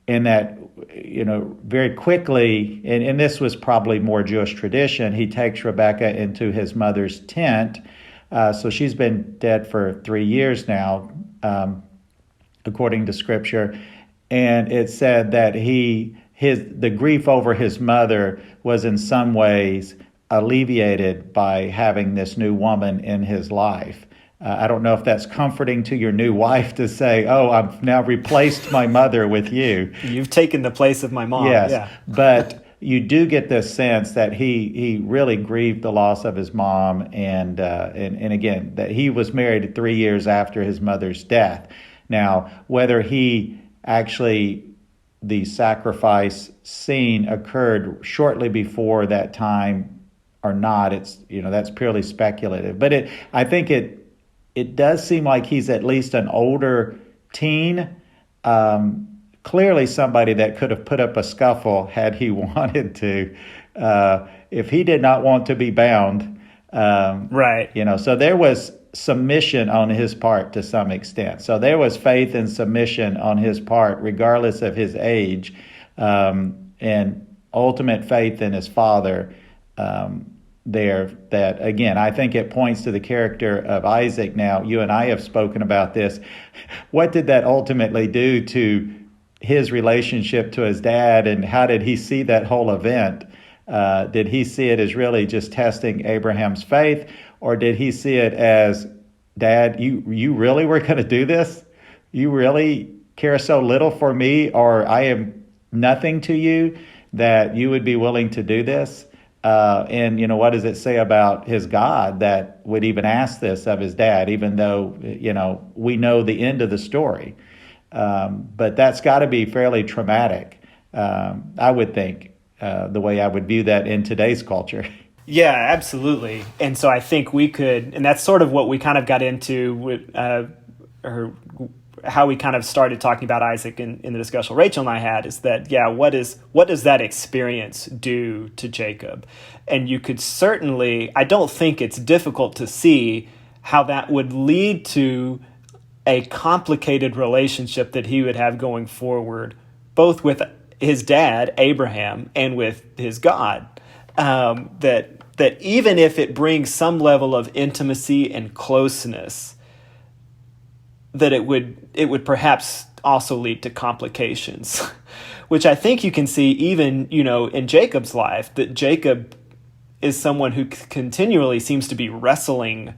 and that, very quickly, and this was probably more Jewish tradition, he takes Rebecca into his mother's tent. So she's been dead for 3 years now, according to Scripture. And it said that the grief over his mother was in some ways alleviated by having this new woman in his life. I don't know if that's comforting to your new wife to say, oh, I've now replaced my mother with you. You've taken the place of my mom. Yes, yeah. But you do get this sense that he really grieved the loss of his mom, and again, that he was married 3 years after his mother's death. Now, whether he actually the sacrifice scene occurred shortly before that time or not. It's, that's purely speculative. But I think it does seem like he's at least an older teen. Clearly somebody that could have put up a scuffle had he wanted to. If he did not want to be bound, right. So there was submission on his part to some extent. So there was faith and submission on his part, regardless of his age, and ultimate faith in his father there. That, again, I think it points to the character of Isaac. Now, you and I have spoken about this. What did that ultimately do to his relationship to his dad, and how did he see that whole event? Did he see it as really just testing Abraham's faith, or did he see it as, Dad, you really were going to do this? You really care so little for me, or I am nothing to you, that you would be willing to do this? And what does it say about his God that would even ask this of his dad, even though, we know the end of the story? But that's got to be fairly traumatic, I would think, the way I would view that in today's culture. Yeah, absolutely. And so I think we could, and that's sort of what we kind of got into with, or how we kind of started talking about Isaac in the discussion Rachel and I had, is that, what does that experience do to Jacob? And you could certainly, I don't think it's difficult to see how that would lead to a complicated relationship that he would have going forward, both with his dad, Abraham, and with his God. That even if it brings some level of intimacy and closeness, that it would perhaps also lead to complications, which I think you can see even, in Jacob's life, that Jacob is someone who continually seems to be wrestling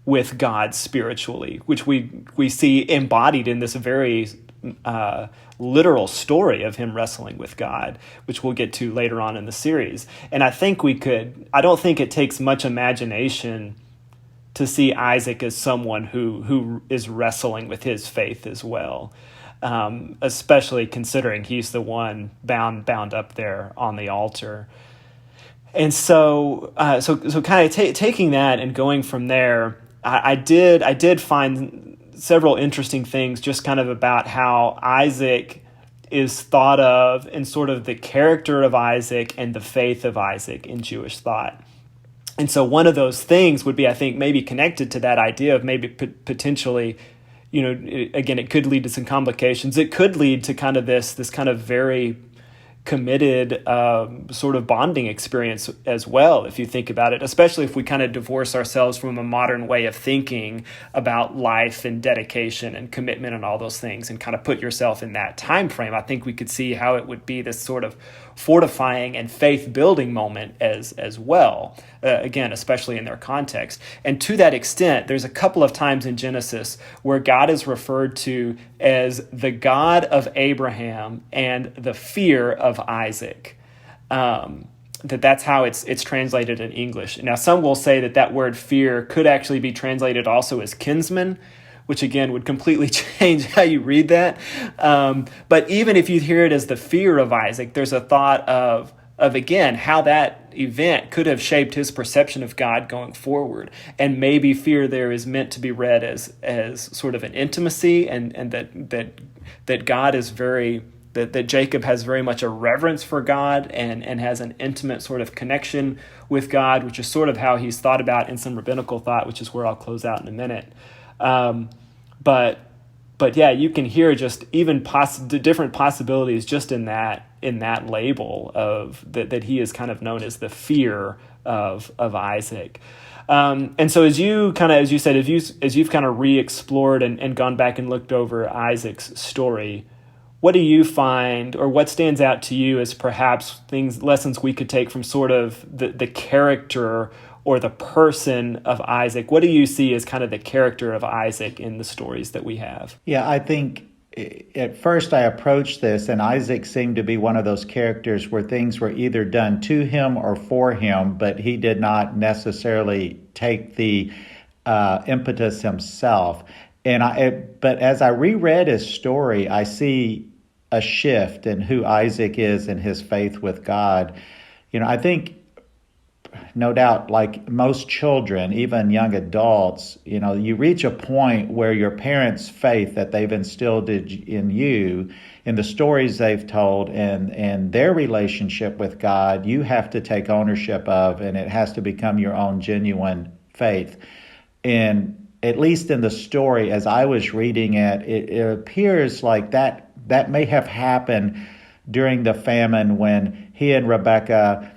with God spiritually, which we see embodied in this very literal story of him wrestling with God, which we'll get to later on in the series. And I don't think it takes much imagination to see Isaac as someone who is wrestling with his faith as well, especially considering he's the one bound up there on the altar. And so kind of taking that and going from there, I did find several interesting things just kind of about how Isaac is thought of, and sort of the character of Isaac and the faith of Isaac in Jewish thought. And so one of those things would be, I think, maybe connected to that idea of maybe potentially, again, it could lead to some complications. It could lead to kind of this kind of very committed sort of bonding experience as well, if you think about it, especially if we kind of divorce ourselves from a modern way of thinking about life and dedication and commitment and all those things, and kind of put yourself in that time frame. I think we could see how it would be this sort of fortifying and faith-building moment as well, again, especially in their context. And to that extent, there's a couple of times in Genesis where God is referred to as the God of Abraham and the fear of Isaac. That's how it's translated in English. Now, some will say that word fear could actually be translated also as kinsman, which again would completely change how you read that. But even if you hear it as the fear of Isaac, there's a thought of again, how that event could have shaped his perception of God going forward. And maybe fear there is meant to be read as sort of an intimacy, and that God is that Jacob has very much a reverence for God and has an intimate sort of connection with God, which is sort of how he's thought about in some rabbinical thought, which is where I'll close out in a minute. But yeah, you can hear just even different possibilities just in that label of that he is kind of known as the fear of Isaac. And so as you've kind of re-explored and gone back and looked over Isaac's story, what do you find, or what stands out to you as perhaps lessons we could take from sort of the character or the person of Isaac? What do you see as kind of the character of Isaac in the stories that we have? Yeah, I think at first I approached this, and Isaac seemed to be one of those characters where things were either done to him or for him, but he did not necessarily take the impetus himself. But as I reread his story, I see a shift in who Isaac is and his faith with God. I think, no doubt, like most children, even young adults, you reach a point where your parents' faith that they've instilled in you, in the stories they've told, and their relationship with God, you have to take ownership of, and it has to become your own genuine faith. And at least in the story, as I was reading it, it appears like that may have happened during the famine when he and Rebekah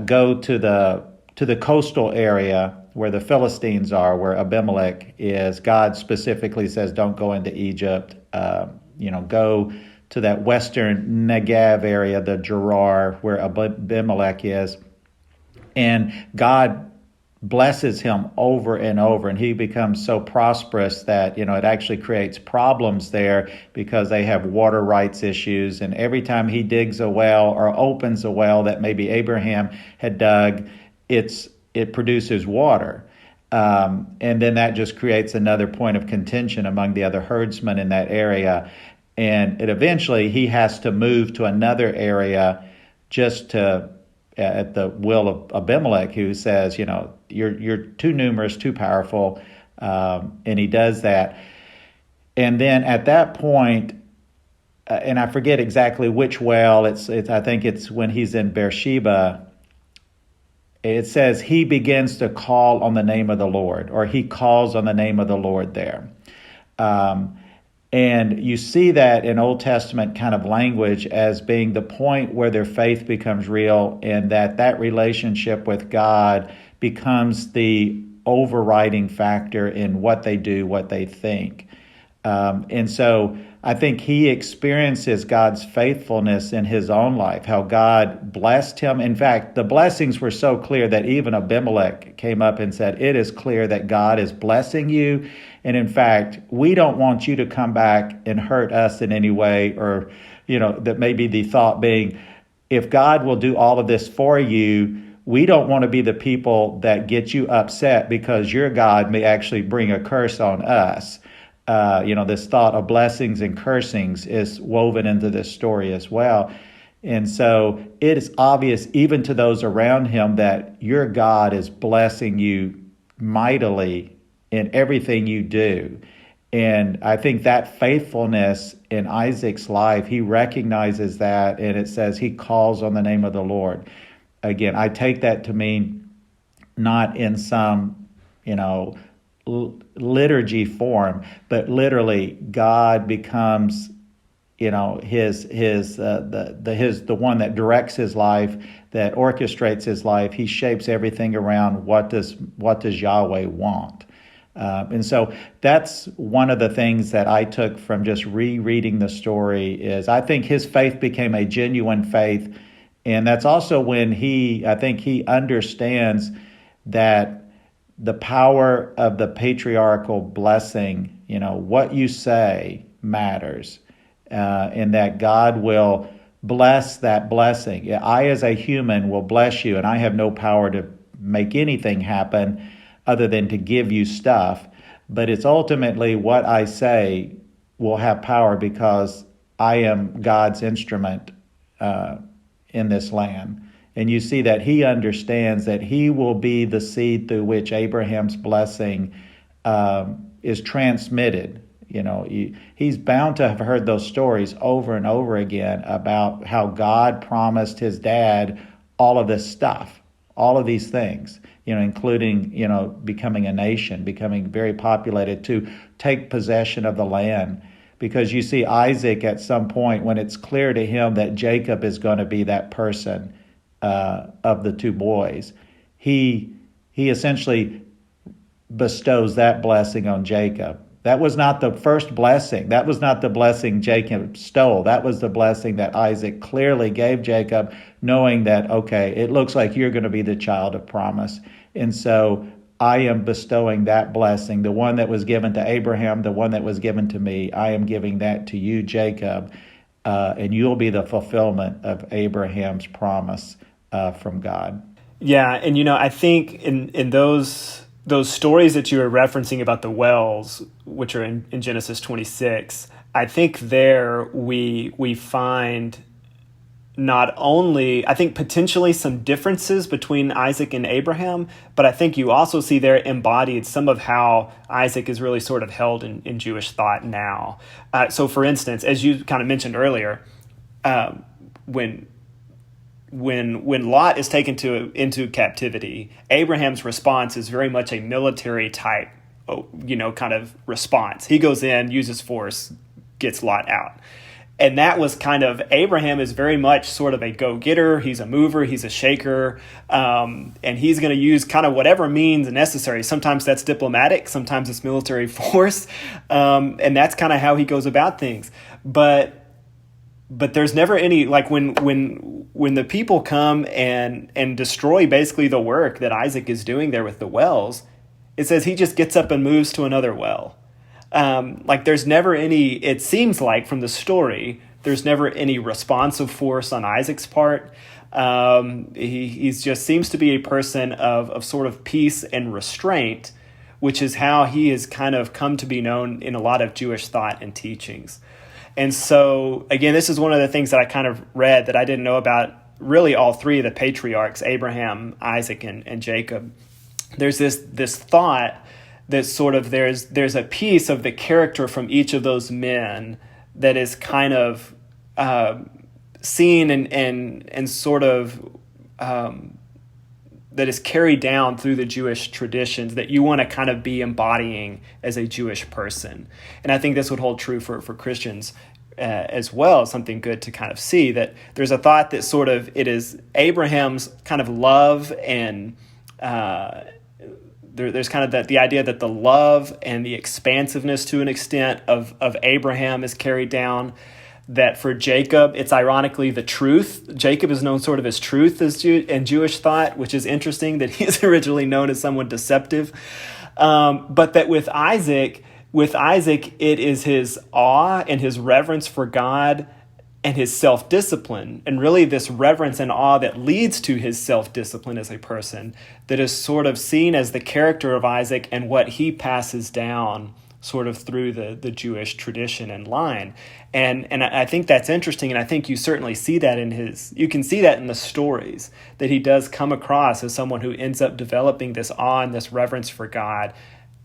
go to the coastal area where the Philistines are, where Abimelech is. God specifically says, don't go into Egypt. Go to that western Negev area, the Gerar, where Abimelech is. And God blesses him over and over, and he becomes so prosperous that it actually creates problems there because they have water rights issues. And every time he digs a well or opens a well that maybe Abraham had dug, it produces water, and then that just creates another point of contention among the other herdsmen in that area. And eventually he has to move to another area just to at the will of Abimelech, who says, you're too numerous, too powerful, and he does that. And then at that point, and I forget exactly which well, I think it's when he's in Beersheba, it says he begins to call on the name of the Lord, or he calls on the name of the Lord there. And you see that in Old Testament kind of language as being the point where their faith becomes real, and that relationship with God becomes the overriding factor in what they do, what they think. And so I think he experiences God's faithfulness in his own life, how God blessed him. In fact, the blessings were so clear that even Abimelech came up and said, it is clear that God is blessing you. And in fact, we don't want you to come back and hurt us in any way, or, that maybe the thought being, if God will do all of this for you, we don't want to be the people that get you upset because your God may actually bring a curse on us. This thought of blessings and cursings is woven into this story as well. And so it is obvious even to those around him that your God is blessing you mightily in everything you do. And I think that faithfulness in Isaac's life, he recognizes that, and it says he calls on the name of the Lord. Again, I take that to mean not in some, liturgy form, but literally God becomes, the one that directs his life, that orchestrates his life. He shapes everything around what does Yahweh want. And so that's one of the things that I took from just rereading the story is I think his faith became a genuine faith. And that's also when I think he understands that the power of the patriarchal blessing, what you say matters, and that God will bless that blessing. I, as a human, will bless you, and I have no power to make anything happen other than to give you stuff. But it's ultimately what I say will have power because I am God's instrument in this land. And you see that he understands that he will be the seed through which Abraham's blessing is transmitted. He's bound to have heard those stories over and over again about how God promised his dad all of this stuff, all of these things, including, becoming a nation, becoming very populated, to take possession of the land. Because you see Isaac at some point, when it's clear to him that Jacob is going to be that person of the two boys, he essentially bestows that blessing on Jacob. That was not the first blessing. That was not the blessing Jacob stole. That was the blessing that Isaac clearly gave Jacob, knowing that, okay, it looks like you're going to be the child of promise. And so I am bestowing that blessing, the one that was given to Abraham, the one that was given to me. I am giving that to you, Jacob, and you'll be the fulfillment of Abraham's promise from God. Yeah, and I think in those stories that you were referencing about the wells, which are in Genesis 26, I think there we find not only, I think, potentially some differences between Isaac and Abraham, but I think you also see there embodied some of how Isaac is really sort of held in Jewish thought now. So, for instance, as you kind of mentioned earlier, when Lot is taken into captivity, Abraham's response is very much a military type, kind of response. He goes in, uses force, gets Lot out. And that was kind of, Abraham is very much sort of a go-getter. He's a mover, he's a shaker, and he's going to use kind of whatever means necessary. Sometimes that's diplomatic, sometimes it's military force, and that's kind of how he goes about things. But there's never any, like when the people come and destroy basically the work that Isaac is doing there with the wells, it says he just gets up and moves to another well. There's never any, it seems like from the story, there's never any responsive force on Isaac's part. He's just seems to be a person of sort of peace and restraint, which is how he has kind of come to be known in a lot of Jewish thought and teachings. And so, again, this is one of the things that I kind of read that I didn't know about really all three of the patriarchs, Abraham, Isaac, and Jacob. There's this thought that sort of there's a piece of the character from each of those men that is kind of seen and sort of that is carried down through the Jewish traditions that you want to kind of be embodying as a Jewish person. And I think this would hold true for Christians as well. Something good to kind of see, that there's a thought that sort of it is Abraham's kind of love and there's kind of the idea that the love and the expansiveness to an extent of Abraham is carried down. That for Jacob, it's ironically the truth. Jacob is known sort of as truth in Jewish thought, which is interesting that he's originally known as someone deceptive. But that with Isaac, it is his awe and his reverence for God and his self-discipline, and really this reverence and awe that leads to his self-discipline as a person, that is sort of seen as the character of Isaac and what he passes down sort of through the Jewish tradition and line. And I think that's interesting, and I think you certainly see that you can see that in the stories, that he does come across as someone who ends up developing this awe and this reverence for God,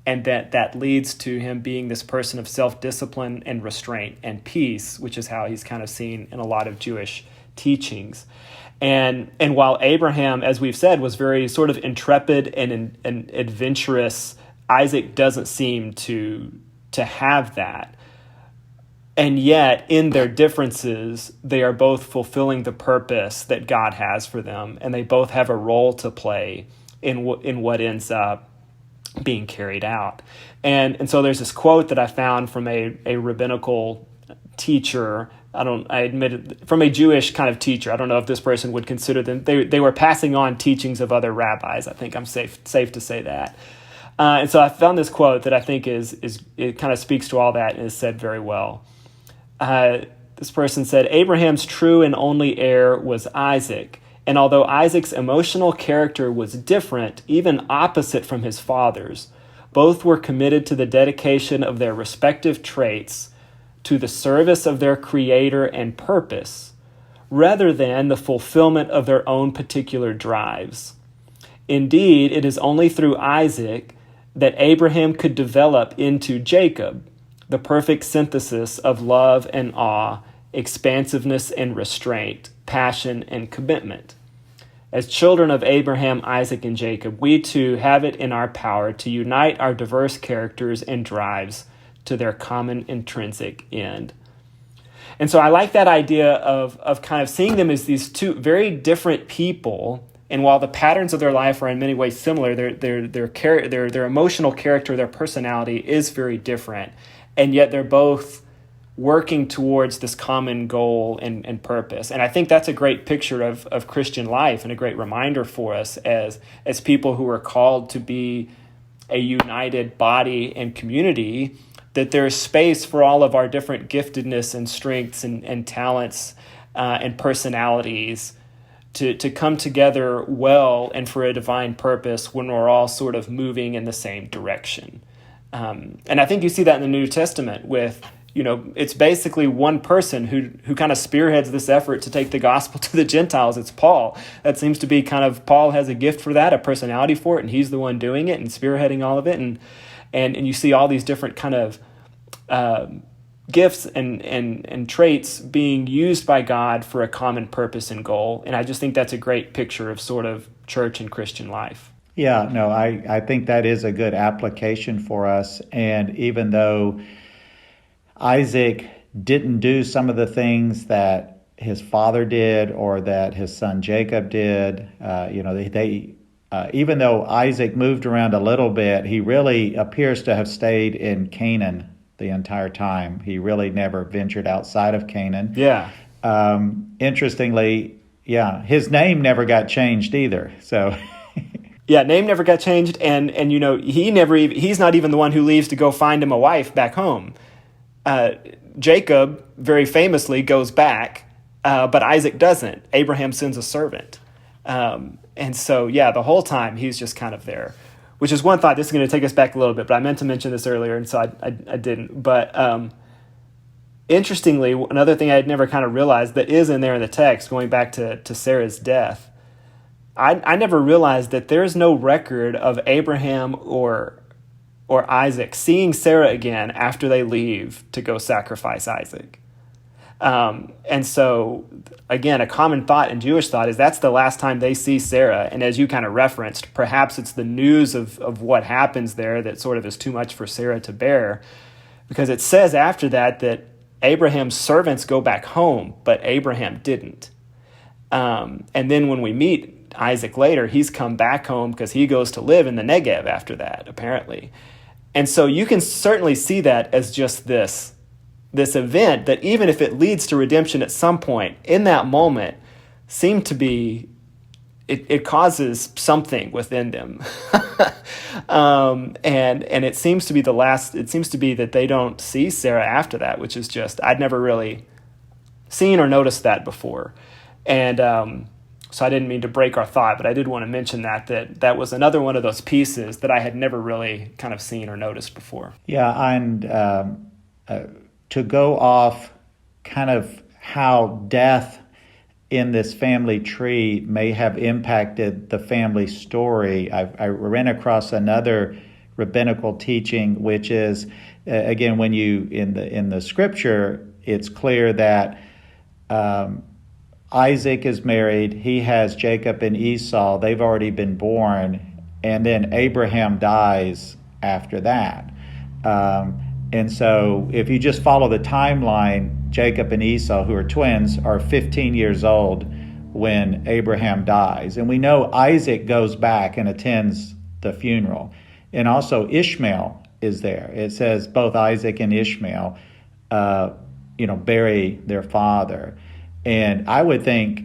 and that leads to him being this person of self-discipline and restraint and peace, which is how he's kind of seen in a lot of Jewish teachings. And while Abraham, as we've said, was very sort of intrepid and adventurous, Isaac doesn't seem to have that. And yet, in their differences, they are both fulfilling the purpose that God has for them, and they both have a role to play in what ends up being carried out. And so there's this quote that I found from a rabbinical teacher. I admit it, from a Jewish kind of teacher. I don't know if this person would consider them. They were passing on teachings of other rabbis. I think I'm safe to say that. And so I found this quote that I think it kind of speaks to all that and is said very well. This person said, "Abraham's true and only heir was Isaac. And although Isaac's emotional character was different, even opposite from his father's, both were committed to the dedication of their respective traits to the service of their creator and purpose, rather than the fulfillment of their own particular drives. Indeed, it is only through Isaac that Abraham could develop into Jacob, the perfect synthesis of love and awe, expansiveness and restraint, passion and commitment. As children of Abraham, Isaac, and Jacob, we too have it in our power to unite our diverse characters and drives to their common intrinsic end." And so I like that idea of kind of seeing them as these two very different people. And while the patterns of their life are in many ways similar, their emotional character, their personality is very different. And yet they're both working towards this common goal and purpose. And I think that's a great picture of Christian life and a great reminder for us as people who are called to be a united body and community, that there's space for all of our different giftedness and strengths and talents and personalities to come together well and for a divine purpose when we're all sort of moving in the same direction. And I think you see that in the New Testament with it's basically one person who kind of spearheads this effort to take the gospel to the Gentiles. It's Paul. That seems to be Paul has a gift for that, a personality for it, and he's the one doing it and spearheading all of it. And you see all these different kind of gifts and traits being used by God for a common purpose and goal. And I just think that's a great picture of sort of church and Christian life. Yeah, no, I think that is a good application for us. And even though Isaac didn't do some of the things that his father did or that his son Jacob did, even though Isaac moved around a little bit, he really appears to have stayed in Canaan the entire time. He really never ventured outside of Canaan. Yeah. Interestingly, his name never got changed either. So. Yeah, name never got changed, and he's not even the one who leaves to go find him a wife back home. Jacob very famously goes back, but Isaac doesn't. Abraham sends a servant. And so, the whole time he's just kind of there, which is one thought. This is going to take us back a little bit, but I meant to mention this earlier, and so I didn't. But interestingly, another thing I had never kind of realized that is in there in the text, going back to Sarah's death, I never realized that there's no record of Abraham or Isaac seeing Sarah again after they leave to go sacrifice Isaac. And so, again, a common thought in Jewish thought is that's the last time they see Sarah. And as you kind of referenced, perhaps it's the news of what happens there that sort of is too much for Sarah to bear. Because it says after that Abraham's servants go back home, but Abraham didn't. And then when we meet Isaac later, he's come back home because he goes to live in the Negev after that, apparently. And so you can certainly see that as just this event that, even if it leads to redemption at some point, in that moment seemed to be, it causes something within them. And it seems to be that they don't see Sarah after that, which is just, I'd never really seen or noticed that before. And so I didn't mean to break our thought, but I did want to mention that was another one of those pieces that I had never really kind of seen or noticed before. Yeah, and to go off kind of how death in this family tree may have impacted the family story, I ran across another rabbinical teaching, which is, again, when you, in the scripture, it's clear that Isaac is married, he has Jacob and Esau, they've already been born, and then Abraham dies after that. And so if you just follow the timeline, Jacob and Esau, who are twins, are 15 years old when Abraham dies. And we know Isaac goes back and attends the funeral. And also Ishmael is there. It says both Isaac and Ishmael, bury their father. And I would think,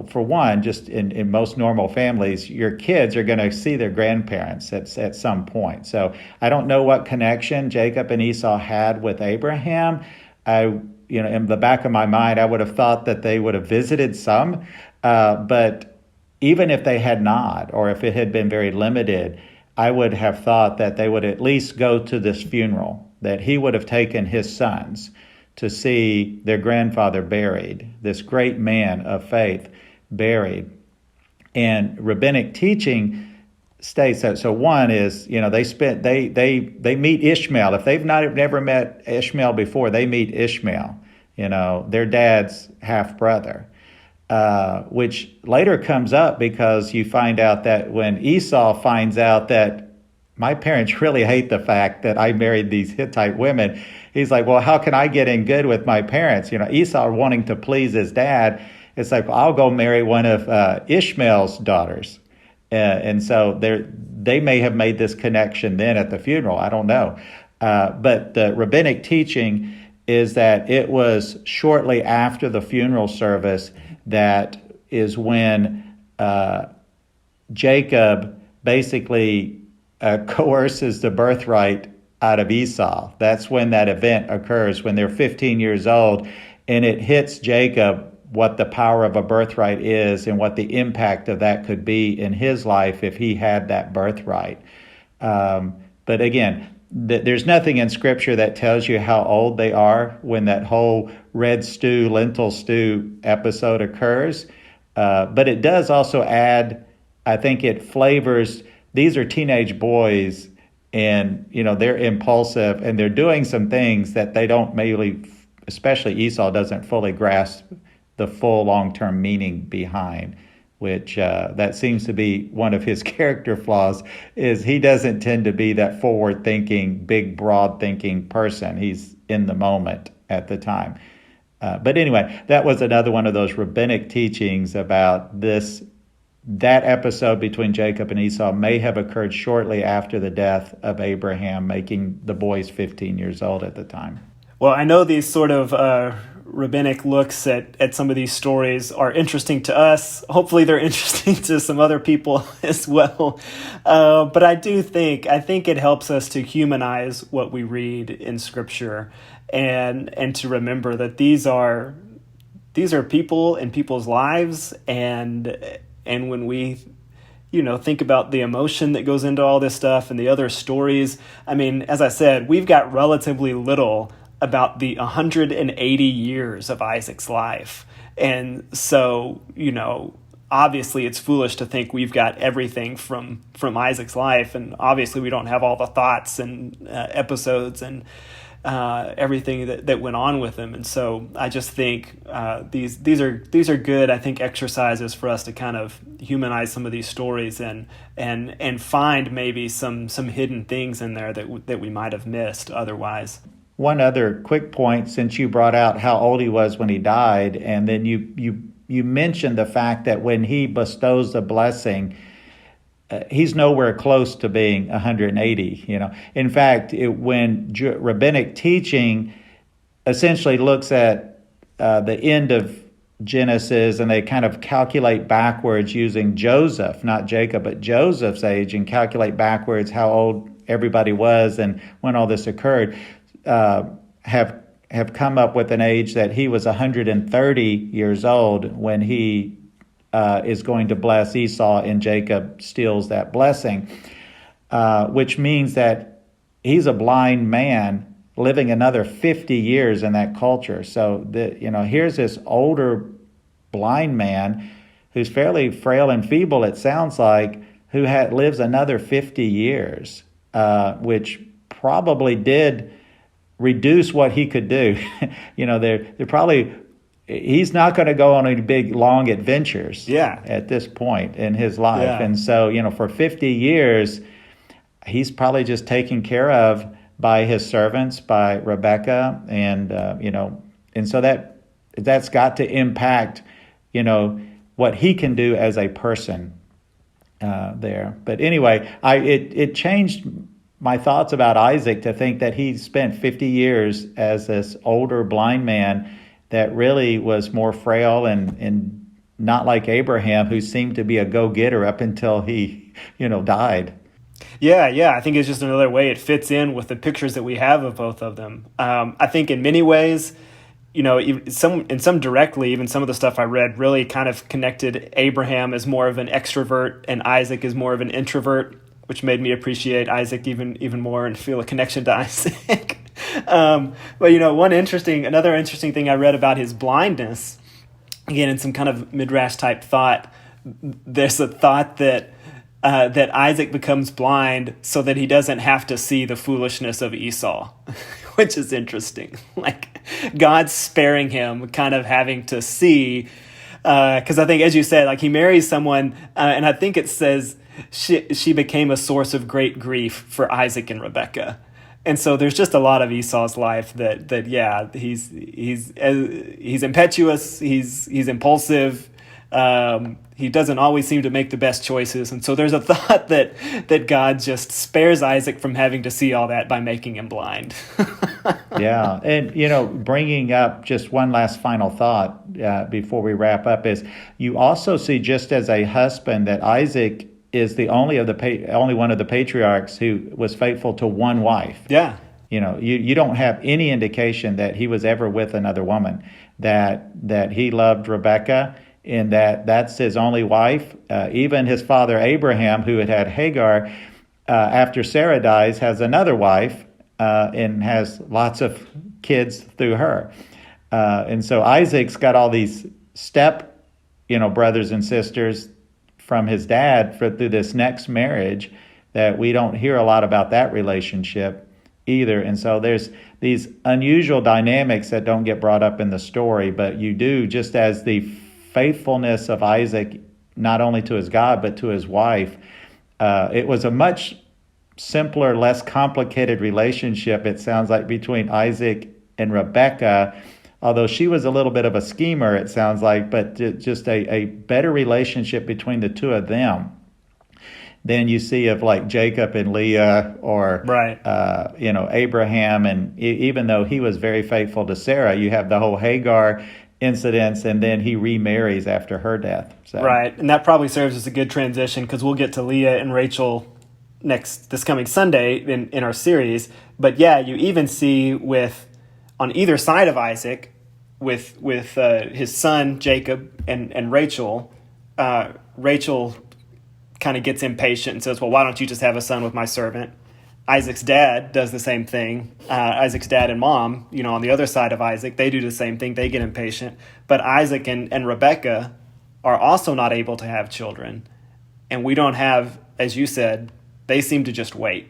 for one, just in most normal families, your kids are going to see their grandparents at some point. So I don't know what connection Jacob and Esau had with Abraham. In the back of my mind, I would have thought that they would have visited some. But even if they had not, or if it had been very limited, I would have thought that they would at least go to this funeral, that he would have taken his sons to see their grandfather buried, this great man of faith buried. And rabbinic teaching states that. So one is, they meet Ishmael. If they've never met Ishmael before, they meet Ishmael, their dad's half brother, which later comes up because you find out that when Esau finds out that my parents really hate the fact that I married these Hittite women, he's like, well, how can I get in good with my parents? Esau wanting to please his dad. It's like, well, I'll go marry one of Ishmael's daughters. And so they may have made this connection then at the funeral. I don't know. But the rabbinic teaching is that it was shortly after the funeral service that is when Jacob basically coerces the birthright out of Esau. That's when that event occurs, when they're 15 years old, and it hits Jacob what the power of a birthright is and what the impact of that could be in his life if he had that birthright. But again, there's nothing in Scripture that tells you how old they are when that whole lentil stew episode occurs. But it does also add, I think it flavors, these are teenage boys, and they're impulsive and they're doing some things that they don't maybe, especially Esau doesn't fully grasp the full long-term meaning behind, which that seems to be one of his character flaws, is he doesn't tend to be that forward-thinking, big, broad-thinking person. He's in the moment at the time. But anyway, that was another one of those rabbinic teachings about that episode between Jacob and Esau may have occurred shortly after the death of Abraham, making the boys 15 years old at the time. Well, I know these sort of rabbinic looks at some of these stories are interesting to us. Hopefully they're interesting to some other people as well. But I think it helps us to humanize what we read in Scripture and to remember that these are people in people's lives, and when we think about the emotion that goes into all this stuff and the other stories, I mean, as I said, we've got relatively little about the 180 years of Isaac's life. And so, obviously it's foolish to think we've got everything from Isaac's life. And obviously we don't have all the thoughts and episodes and everything that went on with him. And so I just think these are good, I think, exercises for us to kind of humanize some of these stories and find maybe some hidden things in there that we might have missed otherwise. One other quick point, since you brought out how old he was when he died, and then you mentioned the fact that when he bestows the blessing, he's nowhere close to being 180. In fact, when rabbinic teaching essentially looks at the end of Genesis, and they kind of calculate backwards using Joseph, not Jacob, but Joseph's age, and calculate backwards how old everybody was and when all this occurred, have come up with an age that he was 130 years old when he is going to bless Esau, and Jacob steals that blessing, which means that he's a blind man living another 50 years in that culture. So here's this older blind man who's fairly frail and feeble, it sounds like, who lives another 50 years, which probably did reduce what he could do. They're probably, he's not going to go on any big long adventures at this point in his life. Yeah. And so, for 50 years, he's probably just taken care of by his servants, by Rebecca, and so that's got to impact, what he can do as a person there. But anyway, it changed my thoughts about Isaac to think that he spent 50 years as this older blind man that really was more frail and not like Abraham, who seemed to be a go-getter up until he, died. Yeah. I think it's just another way it fits in with the pictures that we have of both of them. I think in many ways, some directly, even some of the stuff I read really kind of connected Abraham as more of an extrovert and Isaac as more of an introvert, which made me appreciate Isaac even more and feel a connection to Isaac. But another interesting thing I read about his blindness, again in some kind of midrash type thought, there's a thought that Isaac becomes blind so that he doesn't have to see the foolishness of Esau, which is interesting. Like God's sparing him kind of having to see, because I think, as you said, like he marries someone, and I think it says she became a source of great grief for Isaac and Rebekah. And so there's just a lot of Esau's life that he's impetuous, he's impulsive, he doesn't always seem to make the best choices. And so there's a thought that God just spares Isaac from having to see all that by making him blind. Yeah. And, bringing up just one last final thought before we wrap up is you also see, just as a husband, that Isaac is the only one of the patriarchs who was faithful to one wife. Yeah. You don't have any indication that he was ever with another woman, that he loved Rebekah, and that's his only wife. Even his father Abraham, who had Hagar, after Sarah dies, has another wife and has lots of kids through her. And so Isaac's got all these brothers and sisters from his dad through this next marriage that we don't hear a lot about that relationship either. And so there's these unusual dynamics that don't get brought up in the story, but you do, just as the faithfulness of Isaac, not only to his God, but to his wife. It was a much simpler, less complicated relationship, it sounds like, between Isaac and Rebekah, although she was a little bit of a schemer, it sounds like, but just a better relationship between the two of them than you see of like Jacob and Leah or Right. Abraham. And even though he was very faithful to Sarah, you have the whole Hagar incidents, and then he remarries after her death. So. Right, and that probably serves as a good transition because we'll get to Leah and Rachel this coming Sunday in our series. But yeah, you even see on either side of Isaac, with his son Jacob and Rachel. Rachel kind of gets impatient and says, "Well, why don't you just have a son with my servant?" Isaac's dad does the same thing. Isaac's dad and mom, on the other side of Isaac, they do the same thing. They get impatient. But Isaac and Rebekah are also not able to have children. And we don't have, as you said, they seem to just wait.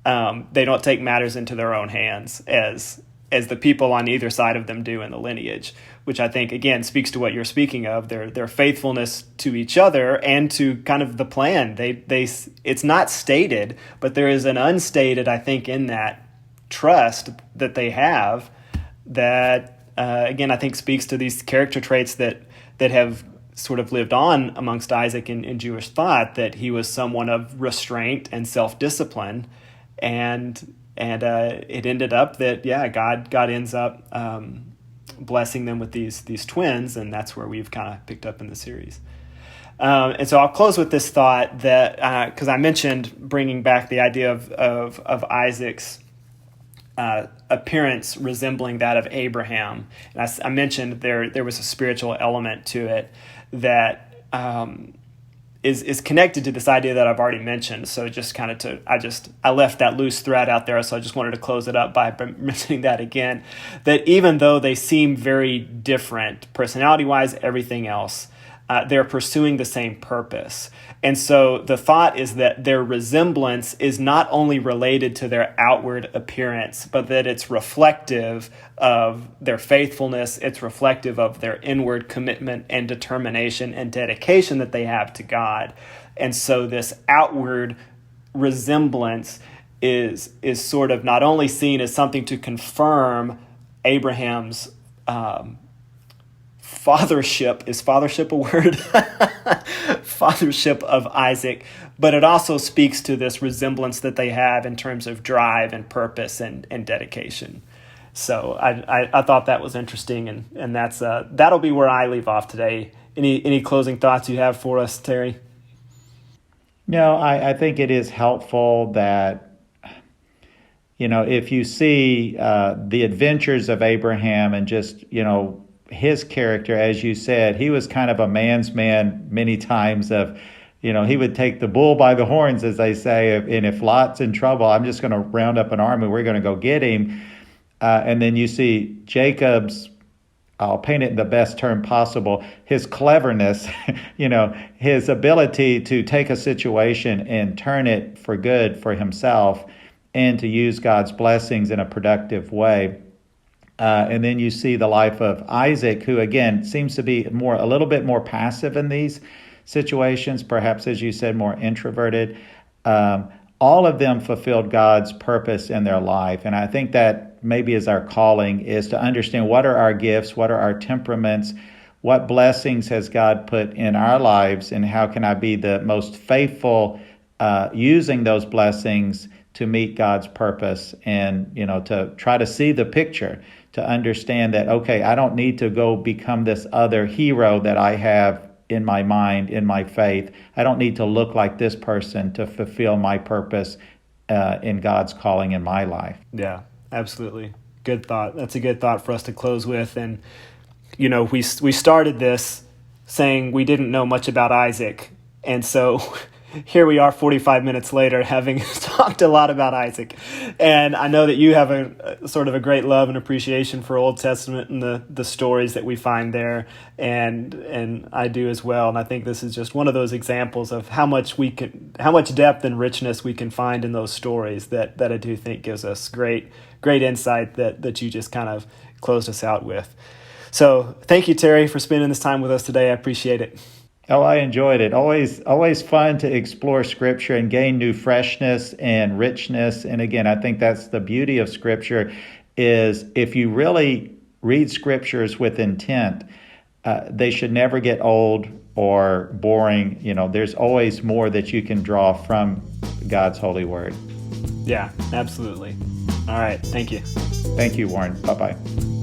They don't take matters into their own hands as the people on either side of them do in the lineage, which I think, again, speaks to what you're speaking of, their faithfulness to each other and to kind of the plan. It's not stated, but there is an unstated, I think, in that trust that they have that, again, I think speaks to these character traits that have sort of lived on amongst Isaac in Jewish thought, that he was someone of restraint and self-discipline, and it ended up that God ends up blessing them with these twins, and that's where we've kind of picked up in the series. And so I'll close with this thought that because I mentioned bringing back the idea of Isaac's appearance resembling that of Abraham, and I mentioned there was a spiritual element to it that is connected to this idea that I've already mentioned. So just kind of I left that loose thread out there, so I just wanted to close it up by mentioning that again, that even though they seem very different, personality-wise, everything else, they're pursuing the same purpose. And so the thought is that their resemblance is not only related to their outward appearance, but that it's reflective of their faithfulness, it's reflective of their inward commitment and determination and dedication that they have to God. And so this outward resemblance is sort of not only seen as something to confirm Abraham's fathership. Is fathership a word? Fathership of Isaac, but it also speaks to this resemblance that they have in terms of drive and purpose and dedication. So I thought that was interesting, and that's that'll be where I leave off today. Any closing thoughts you have for us, Terry? No, I think it is helpful that, if you see the adventures of Abraham and just, his character, as you said, he was kind of a man's man many times of, he would take the bull by the horns, as they say, and if Lot's in trouble, I'm just going to round up an army, we're going to go get him. And then you see Jacob's, I'll paint it in the best term possible, his cleverness, his ability to take a situation and turn it for good for himself and to use God's blessings in a productive way. And then you see the life of Isaac, who, again, seems to be a little bit more passive in these situations, perhaps, as you said, more introverted. All of them fulfilled God's purpose in their life. And I think that maybe is our calling, is to understand what are our gifts, what are our temperaments, what blessings has God put in our lives, and how can I be the most faithful using those blessings to meet God's purpose, and, to try to see the picture, to understand that, okay, I don't need to go become this other hero that I have in my mind, in my faith. I don't need to look like this person to fulfill my purpose in God's calling in my life. Yeah, absolutely. Good thought. That's a good thought for us to close with. And, we started this saying we didn't know much about Isaac. And so here we are 45 minutes later, having talked a lot about Isaac. And I know that you have a sort of a great love and appreciation for Old Testament and the stories that we find there. And I do as well. And I think this is just one of those examples of how much depth and richness we can find in those stories that I do think gives us great insight that you just kind of closed us out with. So thank you, Terry, for spending this time with us today. I appreciate it. Oh, I enjoyed it. Always fun to explore Scripture and gain new freshness and richness. And again, I think that's the beauty of Scripture, is if you really read Scriptures with intent, they should never get old or boring. There's always more that you can draw from God's holy word. Yeah, absolutely. All right. Thank you. Thank you, Warren. Bye-bye.